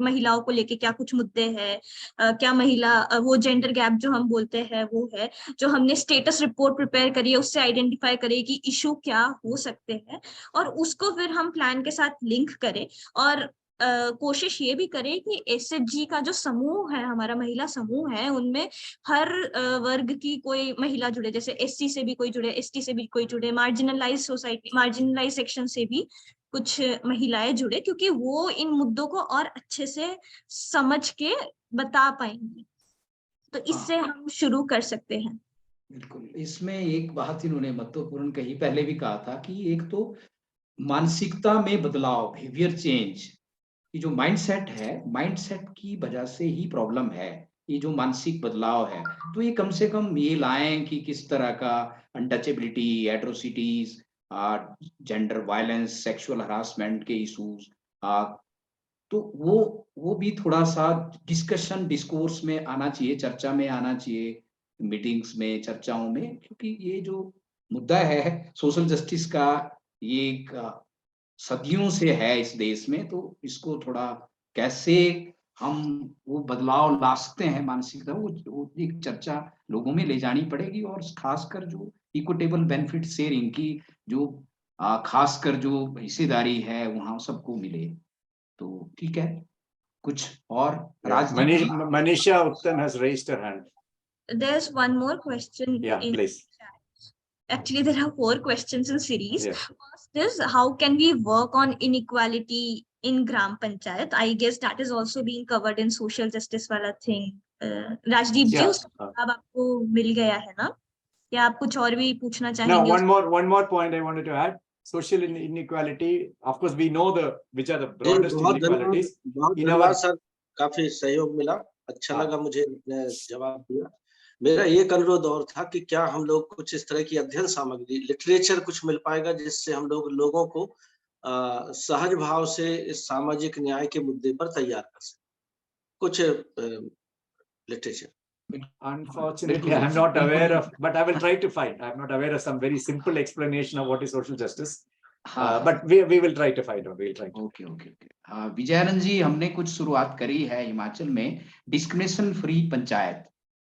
महिलाओं को लेके क्या कुछ मुद्दे हैं, क्या महिला वो जेंडर गैप जो हम बोलते हैं वो है. जो हमने स्टेटस रिपोर्ट प्रिपेयर करी है उससे आइडेंटिफाई करें कि इशू क्या हो सकते हैं और उसको फिर हम प्लान के साथ लिंक करें. और कोशिश ये भी करें कि एसएचजी का जो समूह है, हमारा महिला समूह है, उनमें हर वर्ग की कोई महिला जुड़े, जैसे एससी से भी कोई जुड़े, एसटी से भी कोई जुड़े, मार्जिनलाइज सोसाइटी, मार्जिनलाइज सेक्शन से भी कुछ महिलाएं जुड़े, क्योंकि वो इन मुद्दों को और अच्छे से समझ के बता पाएंगी. तो इससे हम शुरू कर सकते हैं. बिल्कुल. इसमें एक बात इन्होंने महत्वपूर्ण कही, पहले भी कहा था कि एक तो मानसिकता में बदलाव, बिहेवियर चेंज, ये जो माइंडसेट है, माइंडसेट की वजह से ही प्रॉब्लम है. ये जो मानसिक बदलाव है, तो ये कम से कम ये लाएं कि किस तरह का untouchability, atrocities, gender violence, sexual harassment के इश्यूज, तो वो भी थोड़ा सा डिस्कशन, डिस्कोर्स में आना चाहिए, चर्चा में आना चाहिए, मीटिंग्स में, चर्चाओं में, क्योंकि ये जो मुद्दा है सोशल जस्टिस का, ये एक सदियों से है इस देश में, तो इसको थोड़ा कैसे हम वो बदलाव ला सकते हैं मानसिकता, वो एक चर्चा लोगों में ले जानी पड़ेगी, और खासकर जो इक्विटेबल बेनिफिट शेयरिंग की जो खासकर जो हिस्सेदारी है वहां सबको मिले। तो ठीक है, कुछ और राजदीप जी? Manisha Uttan has raised her hand. There's one more question. Yeah, please. Actually, there are 4 questions in series. Yeah. First is, how can we work on inequality in Gram Panchayat? I guess that is also being covered in social justice wala thing. Rajdeep ji, उसका जवाब आपको मिल गया है ना? या आप कुछ और भी पूछना चाहेंगे? No, one more point I wanted to add. Social inequality, of course, we know which are the broadest inequalities. बहुत धन्यवाद सर, काफी सहयोग मिला, अच्छा लगा मुझे जवाब दिया। मेरा एक अनुरोध और था कि क्या हम लोग कुछ इस तरह की अध्ययन सामग्री, लिटरेचर कुछ मिल पाएगा जिससे हम लोगों को सहज भाव से इस सामाजिक न्याय के मुद्दे पर तैयार कर सकें, कुछ literature. Unfortunately, I'm not aware of, but I will try to find. I'm not aware of some very simple explanation of what is social justice. But we will try to find out. We'll try to. Okay. Vijayanand ji, हमने कुछ शुरुआत करी है हिमाचल में discrimination free panchayat.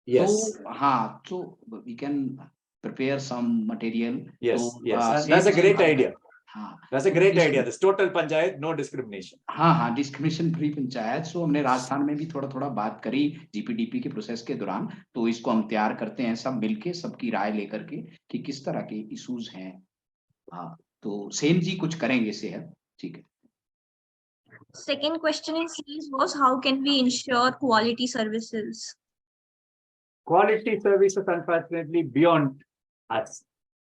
Yes. तो हाँ, तो we can prepare some material. Yes, तो, yes. That's a great idea. हाँ, that's a great idea. This total panchayat, no discrimination. हाँ, डिस्क्रिमिनेशन फ्री पंचायत। सो हमने राजस्थान में भी थोड़ा बात करी जीपीडीपी के प्रोसेस के दौरान, तो इसको हम तैयार करते हैं सब मिलके, सबकी राय लेकर के कि किस तरह के इश्यूज हैं। हाँ, तो सेन जी कुछ करेंगे सेहत, ठीक है। Second question in series was, how can we ensure quality services? Quality services, unfortunately, beyond us.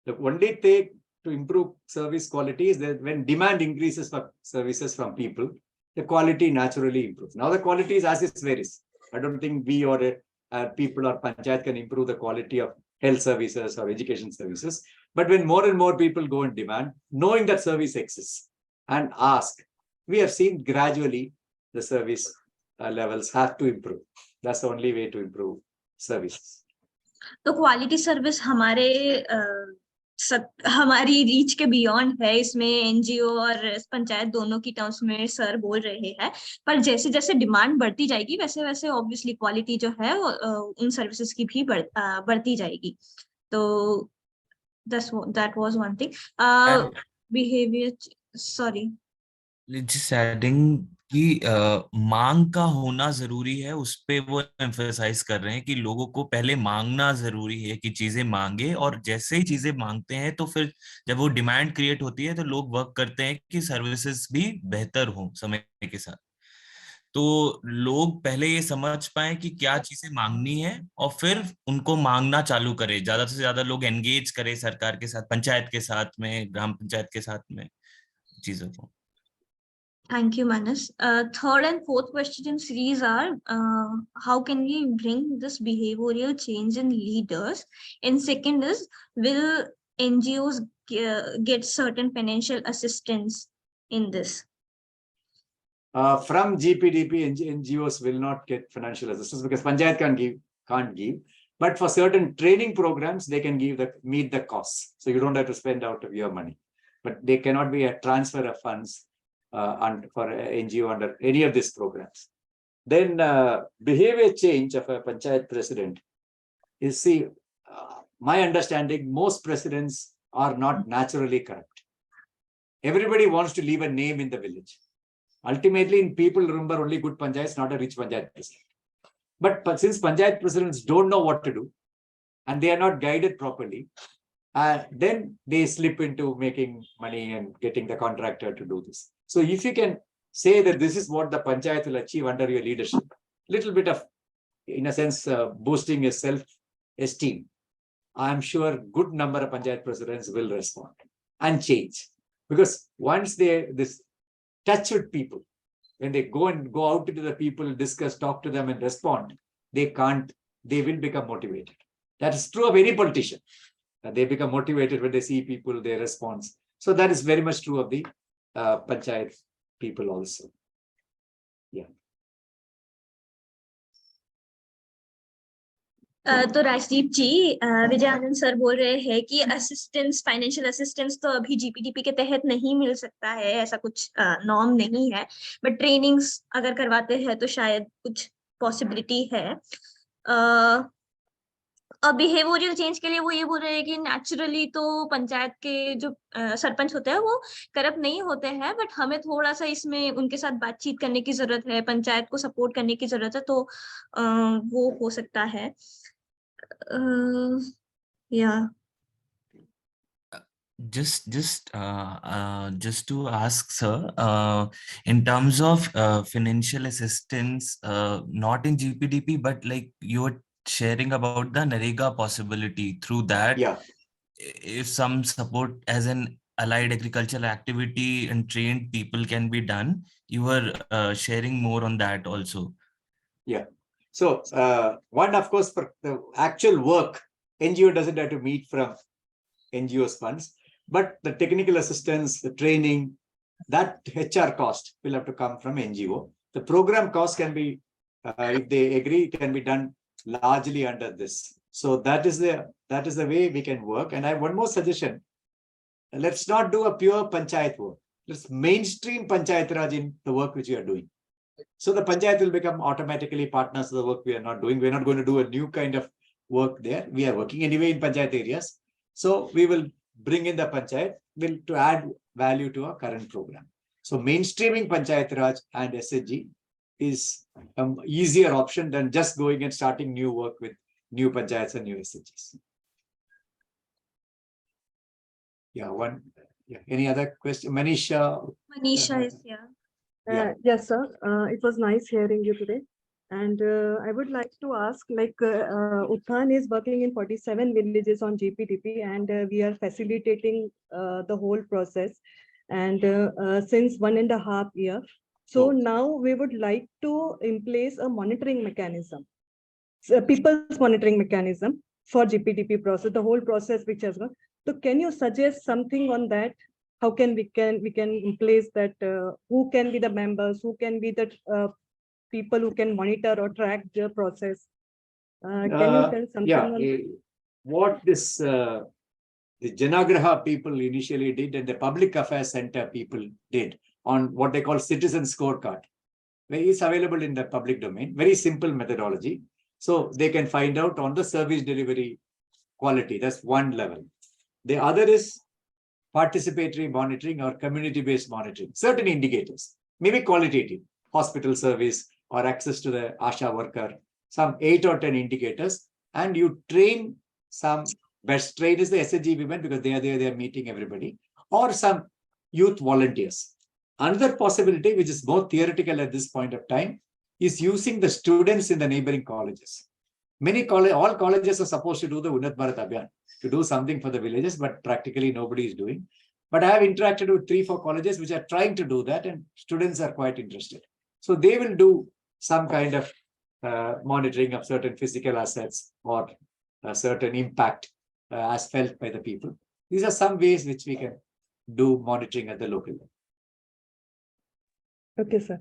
The only thing to improve service quality is that when demand increases for services from people, the quality naturally improves. Now the quality is as it varies. I don't think we or people or panchayat can improve the quality of health services or education services. But when more and more people go and demand, knowing that service exists and ask, we have seen gradually the service levels have to improve. That's the only way to improve services. तो quality service हमारी reach के beyond है, इसमें NGO और पंचायत दोनों की terms में sir बोल रहे हैं, पर जैसे जैसे डिमांड बढ़ती जाएगी वैसे वैसे ऑब्वियसली क्वालिटी जो है उन सर्विसेज की भी बढ़ती जाएगी। तो that was one thing. Behavior, sorry, just adding कि मांग का होना जरूरी है, उस पे वो एम्फसाइज कर रहे हैं कि लोगों को पहले मांगना जरूरी है कि चीजें मांगे, और जैसे ही चीजें मांगते हैं तो फिर जब वो डिमांड क्रिएट होती है तो लोग वर्क करते हैं कि सर्विसेज भी बेहतर हो समय के साथ। तो लोग पहले ये समझ पाए कि क्या चीजें मांगनी है और फिर उनको मांगना चालू करें, ज्यादा से ज्यादा लोग एंगेज करें सरकार के साथ, पंचायत के साथ में, ग्राम पंचायत के साथ में चीजों को। Thank you, Manas. Third and fourth question in series are, how can we bring this behavioral change in leaders? And second is, will NGOs get certain financial assistance in this? From GPDP, NGOs will not get financial assistance because Panchayat can't give. But for certain training programs, they can meet the costs. So you don't have to spend out of your money. But there cannot be a transfer of funds for NGO under any of these programs. Then behavior change of a Panchayat president is, my understanding, most presidents are not naturally corrupt. Everybody wants to leave a name in the village. Ultimately, people remember only good Panchayats, not a rich Panchayat president. But since Panchayat presidents don't know what to do and they are not guided properly, then they slip into making money and getting the contractor to do this. So if you can say that this is what the Panchayat will achieve under your leadership, little bit of, in a sense, boosting your self-esteem, I'm sure good number of Panchayat presidents will respond and change. Because once this touch with people, when they go out into the people, discuss, talk to them and respond, they will become motivated. That is true of any politician. They become motivated when they see people, their response. So that is very much true of the Panchayat people also. Yeah. तो राजदीप जी, Vijayanand sir बोल रहे हैं कि assistance, financial assistance तो अभी GPDP के तहत नहीं मिल सकता है, ऐसा कुछ नॉर्म नहीं है, बट ट्रेनिंग्स अगर करवाते हैं तो शायद कुछ पॉसिबिलिटी है। बिहेवियरल चेंज के लिए वो ये बोल रहे हैं कि नेचुरली तो पंचायत के जो सरपंच होते हैं वो करप्ट नहीं होते हैं, बट हमें थोड़ा सा इसमें उनके साथ बातचीत करने की जरूरत है, पंचायत को सपोर्ट करने की जरूरत है, तो वो हो सकता है। Yeah. Just to ask, sir, in terms of financial assistance, not in GPDP, but like you were sharing about the NREGA possibility through that. Yeah. If some support as an allied agricultural activity and trained people can be done, you were sharing more on that also. Yeah. So one, of course, for the actual work, NGO doesn't have to meet from NGO's funds, but the technical assistance, the training, that HR cost will have to come from NGO. The program cost can be, if they agree, can be done largely under this. So that is the way we can work. And I have one more suggestion. Let's not do a pure panchayat work. Let's mainstream panchayat raj in the work which we are doing. So the panchayat will become automatically partners of the work we are not doing. We're not going to do a new kind of work there. We are working anyway in panchayat areas. So we will bring in the panchayat to add value to our current program. So mainstreaming panchayat raj and SHG is an easier option than just going and starting new work with new panchayats and new SHGs. Yeah, one. Yeah. Any other question? Manisha is here. Yes, sir. It was nice hearing you today. And I would like to ask, like, Uthan is working in 47 villages on GPDP, and we are facilitating the whole process. And since 1.5 years, so now we would like to in place a monitoring mechanism, people's monitoring mechanism for GPDP process, the whole process which has gone. So can you suggest something on that? How can we in place that who can be the members, who can be the people who can monitor or track the process? Can you tell something? Yeah, what this the Janagraha people initially did and the Public Affairs Center people did on what they call citizen scorecard. It's available in the public domain. Very simple methodology. So they can find out on the service delivery quality. That's one level. The other is participatory monitoring or community-based monitoring. Certain indicators, maybe qualitative, hospital service or access to the ASHA worker, some 8 or 10 indicators, and you train some best trained is the SHG women because they are there, they are meeting everybody, or some youth volunteers. Another possibility, which is more theoretical at this point of time, is using the students in the neighboring colleges. All colleges are supposed to do the Unnat Bharat Abhiyan, to do something for the villages, but practically nobody is doing. But I have interacted with 3-4 colleges which are trying to do that, and students are quite interested. So they will do some kind of monitoring of certain physical assets or a certain impact as felt by the people. These are some ways which we can do monitoring at the local level. Okay, sir.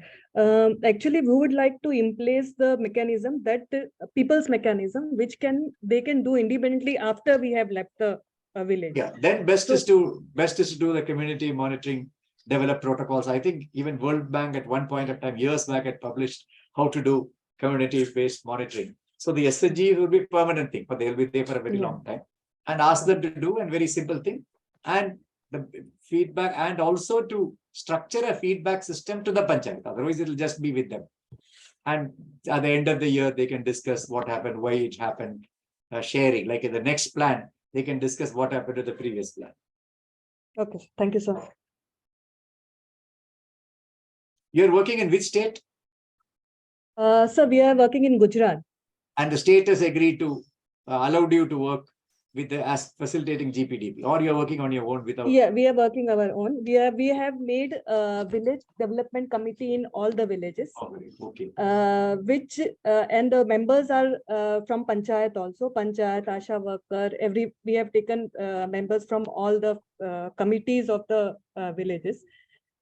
Actually, we would like to in place the mechanism that people's mechanism, which they can do independently after we have left the village. Yeah, then best is to do the community monitoring, develop protocols. I think even World Bank at one point of time, years back, had published how to do community-based monitoring. So the SHG will be a permanent thing, but they'll be there for a very long time. And ask them to do a very simple thing, and the feedback, and also to structure a feedback system to the panchayat. Otherwise, it will just be with them. And at the end of the year, they can discuss what happened, why it happened, sharing. Like in the next plan, they can discuss what happened to the previous plan. Okay, thank you, sir. You're working in which state? Sir, we are working in Gujarat. And the state has agreed to allowed you to work with as facilitating GPDP, or you're working on your own without? Yeah, we are working our own. We have made a village development committee in all the villages. Okay. Which and the members are from panchayat also, panchayat, ASHA worker. We have taken members from all the committees of the villages,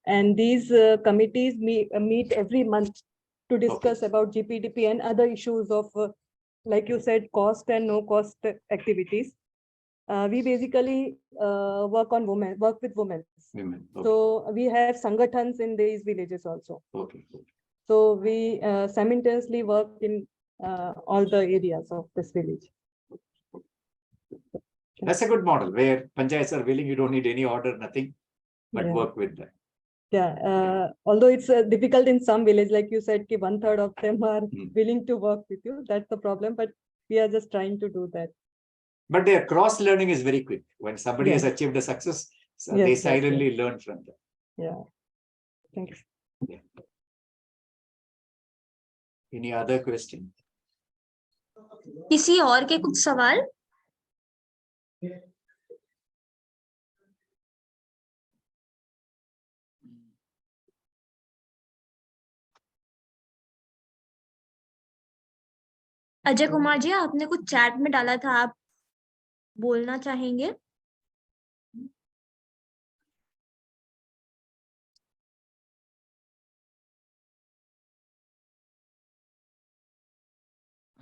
and these committees meet every month to discuss about GPDP and other issues of like you said, cost and no cost activities. We basically work with women. Women. Okay. So we have sangatans in these villages also. Okay. So we simultaneously work in all the areas of this village. That's a good model where panchayats are willing, you don't need any order, nothing, but Yeah. work with them. Yeah, although it's difficult in some villages, like you said, 1/3 of them are Hmm. willing to work with you. That's the problem, but we are just trying to do that. But their cross learning is very quick. When somebody has Yes. achieved a success, so Yes, they yes, silently learn from them. Yeah. Thanks. Any other question? किसी और के कुछ सवाल? अजय कुमार जी, आपने कुछ chat में डाला था, आप बोलना चाहेंगे?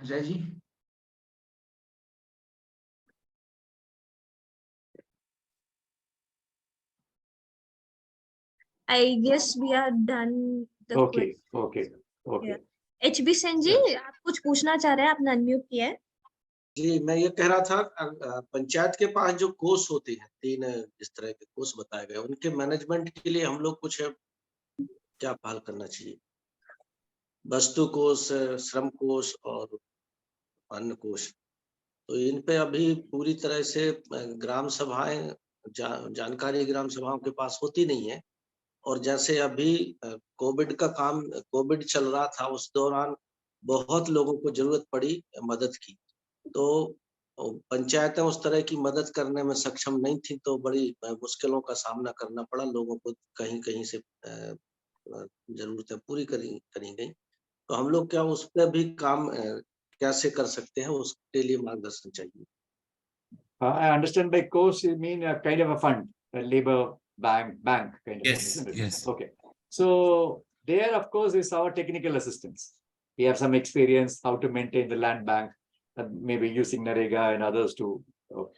Ajay ji, I guess we are done. Okay. HB Sen जी, आप कुछ पूछना चाह रहे हैं? आपने अनम्यूट किया है। जी, मैं ये कह रहा था, पंचायत के पास जो कोष होती है, 3 इस तरह के कोष बताए गए, उनके मैनेजमेंट के लिए हम लोग कुछ क्या पहल करना चाहिए? वस्तु कोष, श्रम कोष और अन्न कोष। तो इन पे अभी पूरी तरह से ग्राम सभाएं जानकारी ग्राम सभाओं के पास होती नहीं है। और जैसे अभी कोविड चल रहा था, उस दौरान बहुत लोगों को जरूरत पड़ी मदद की, तो पंचायतें उस तरह की मदद करने में सक्षम नहीं थी, तो बड़ी मुश्किलों का सामना करना पड़ा लोगों को। कहीं से जरूरतें पूरी करी गई। तो हम लोग क्या उस पर भी काम कैसे कर सकते हैं, उसके लिए मार्गदर्शन चाहिए। I understand by course you mean a kind of a fund, a labor bank kind of. Yes, fund. yes. Okay. So there, of course, is our technical assistance. We have some experience how to maintain the land bank, maybe using Narega and others to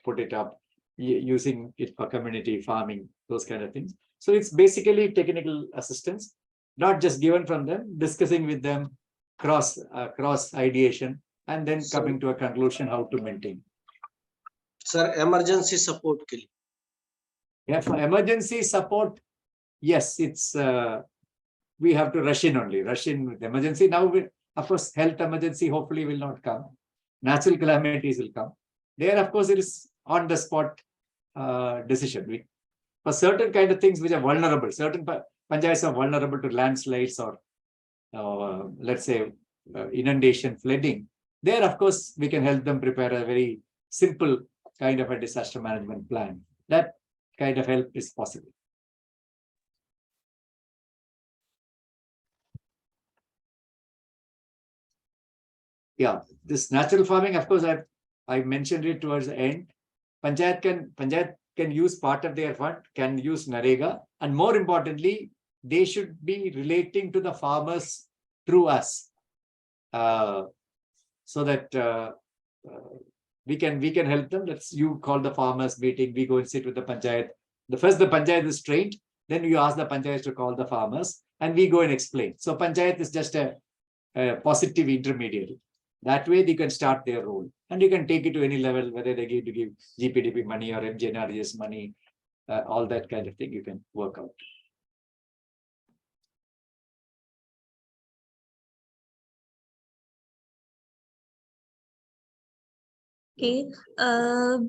put it up, using it for community farming, those kind of things. So it's basically technical assistance, not just given from them, discussing with them, cross ideation, and then coming to a conclusion how to maintain. Sir, emergency support के लिए? Yeah, for emergency support, yes, it's we have to rush in with emergency. Now, of course, health emergency hopefully will not come. Natural calamities will come. There, of course, it is on the spot decision. For certain kind of things which are vulnerable, certain panchayats are vulnerable to landslides or let's say inundation, flooding. There, of course, we can help them prepare a very simple kind of a disaster management plan. That kind of help is possible. Yeah, this natural farming, of course, I mentioned it towards the end. Panchayat can use part of their fund, can use Narega, and more importantly, they should be relating to the farmers through us, so that we can help them. Let's you call the farmers meeting, we go and sit with the panchayat. The panchayat is trained, then you ask the panchayat to call the farmers, and we go and explain. So panchayat is just a positive intermediary. That way they can start their role, and you can take it to any level, whether they give GPDP money or MGNRES money, all that kind of thing you can work out. Okay, I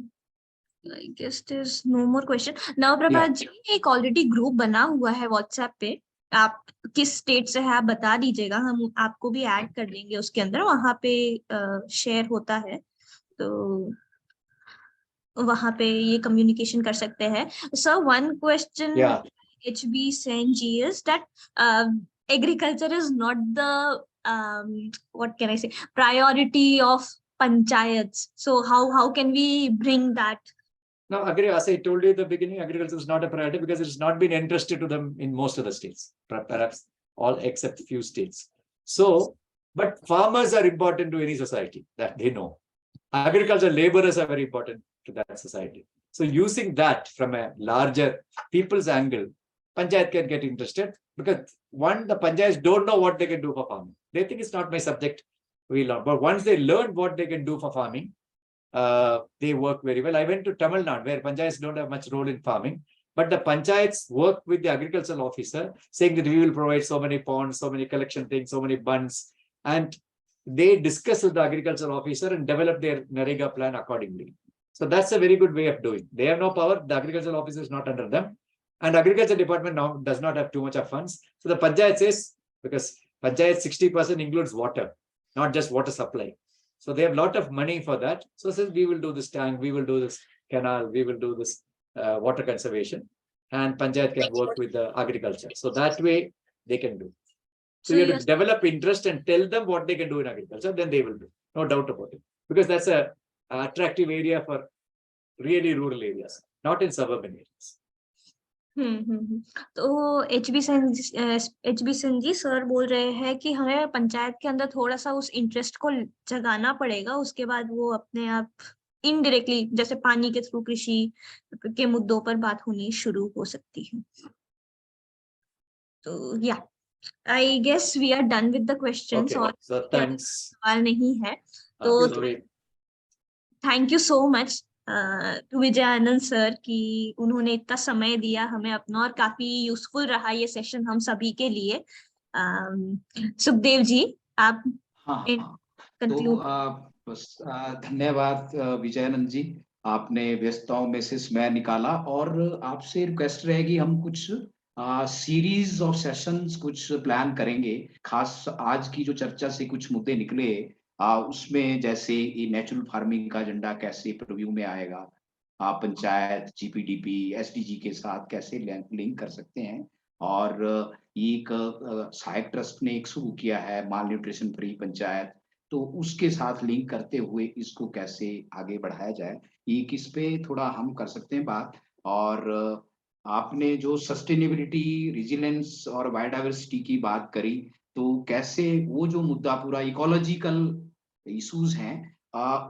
guess there's no more question. Now, प्रभात जी, एक already group बना हुआ है WhatsApp पे, आप किस state से है आप बता दीजिएगा, हम आपको भी ऐड कर देंगे उसके अंदर, वहां पे शेयर होता है, तो वहां पे ये कम्युनिकेशन कर सकते हैं. Sir, one question HB Sen ji is that agriculture is not the what can I say, priority of panchayats. So how can we bring that? No, agree. As I told you at the beginning, agriculture is not a priority because it has not been entrusted to them in most of the states, perhaps all except few states. So But farmers are important to any society, that they know. Agricultural laborers are very important to that society. So using that from a larger people's angle, Panchayat can get interested, because one, the Panchayats don't know what they can do for farming. They think it's not my subject. We learn. But once they learn what they can do for farming, they work very well. I went to Tamil Nadu, where Panchayats don't have much role in farming, but the Panchayats work with the agricultural officer, saying that we will provide so many ponds, so many collection things, so many bunds, and they discuss with the agricultural officer and develop their Narega plan accordingly. So that's a very good way of doing. They have no power. The agricultural officer is not under them. And agriculture department now does not have too much of funds. So the Panchayat says, because Panchayat 60% includes water, not just water supply. So they have a lot of money for that. So says, we will do this tank, we will do this canal, we will do this water conservation. And Panchayat can work with the agriculture. So that way they can do. So you have to develop interest and tell them what they can do in agriculture, then they will do. No doubt about it. Because that's a attractive area for really rural areas, not in suburban areas. तो HB संजी sir बोल रहे हैं कि हमें पंचायत के अंदर थोड़ा सा उस इंटरेस्ट को जगाना पड़ेगा, उसके बाद वो अपने आप इनडायरेक्टली जैसे पानी के थ्रू कृषि के मुद्दों पर बात होनी शुरू हो सकती है. तो या I guess we are done with the questions. और सवाल नहीं है तो thank you so much Vijayanand sir कि उन्होंने इतना समय दिया हमें अपना, और काफी यूजफुल रहा ये सेशन हम सभी के लिए. सुखदेव जी आप तो बस धन्यवाद विजयानंद जी, आपने व्यस्तताओं में से समय निकाला, और आपसे रिक्वेस्ट रहेगी हम कुछ सीरीज ऑफ सेशंस कुछ प्लान करेंगे. खास आज की जो चर्चा से कुछ मुद्दे निकले उसमें जैसे ये नेचुरल फार्मिंग का एजेंडा कैसे प्रीव्यू में आएगा, पंचायत जीपीडीपी एसडीजी के साथ कैसे लिंक कर सकते हैं, और एक सहायक ट्रस्ट ने एक शुरू किया है माल न्यूट्रिशन फ्री पंचायत, तो उसके साथ लिंक करते हुए इसको कैसे आगे बढ़ाया जाए, एक इस पे थोड़ा हम कर सकते हैं बात. और आपने जो सस्टेनेबिलिटी, रिजिलेंस और बायोडाइवर्सिटी की बात करी, तो कैसे वो जो मुद्दा पूरा इकोलॉजिकल इश्यूज हैं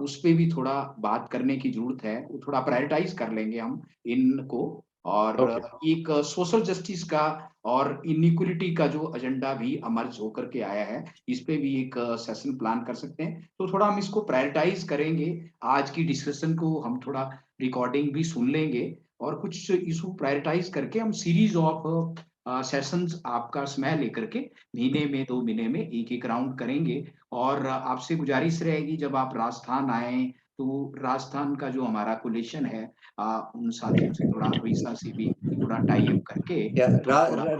उस पे भी थोड़ा बात करने की जरूरत है. वो थोड़ा प्रायोरिटाइज कर लेंगे हम इनको, और एक सोशल जस्टिस का और इनइक्वलिटी का जो एजेंडा भी अमर्ज होकर के आया है, इस पे भी एक सेशन प्लान कर सकते हैं. तो थोड़ा हम इसको प्रायोरिटाइज करेंगे. आज की डिस्कशन को हम थोड़ा रिकॉर्डिंग भी सुन लेंगे, और कुछ इशू प्रायोरिटाइज करके हम सीरीज ऑफ सेशंस आपका समय लेकर के महीने में 2 महीने में एक राउंड करेंगे. और आपसे गुजारिश रहेगी जब आप राजस्थान आए तो राजस्थान का जो हमारा कोलिशन है उन साथियों से थोड़ा उड़ीसा से भी थोड़ा टाई अप करके.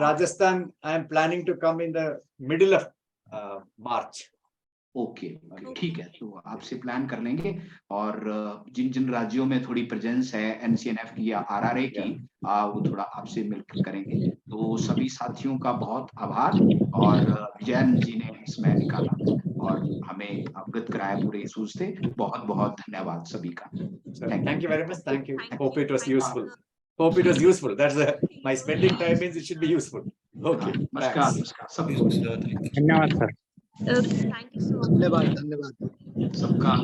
Rajasthan I am planning to come in the middle of March. Okay, ठीक है, तो आपसे प्लान कर लेंगे. और जिन जिन राज्यों में थोड़ी प्रेजेंस है एनसीएनएफ की या आरआरए की, वो थोड़ा आपसे मिलकर करेंगे. तो सभी साथियों का बहुत आभार, और विजयानंद जी ने इसमें निकाला और हमें अवगत कराया पूरे इश्यूज से. बहुत बहुत धन्यवाद सभी का. Thank you very much. Thank you. Hope it was useful. Hope it was useful. That's my spending time means it should be useful. Okay. नमस्कार. धन्यवाद sir. Thank you so much. धन्यवाद सबका.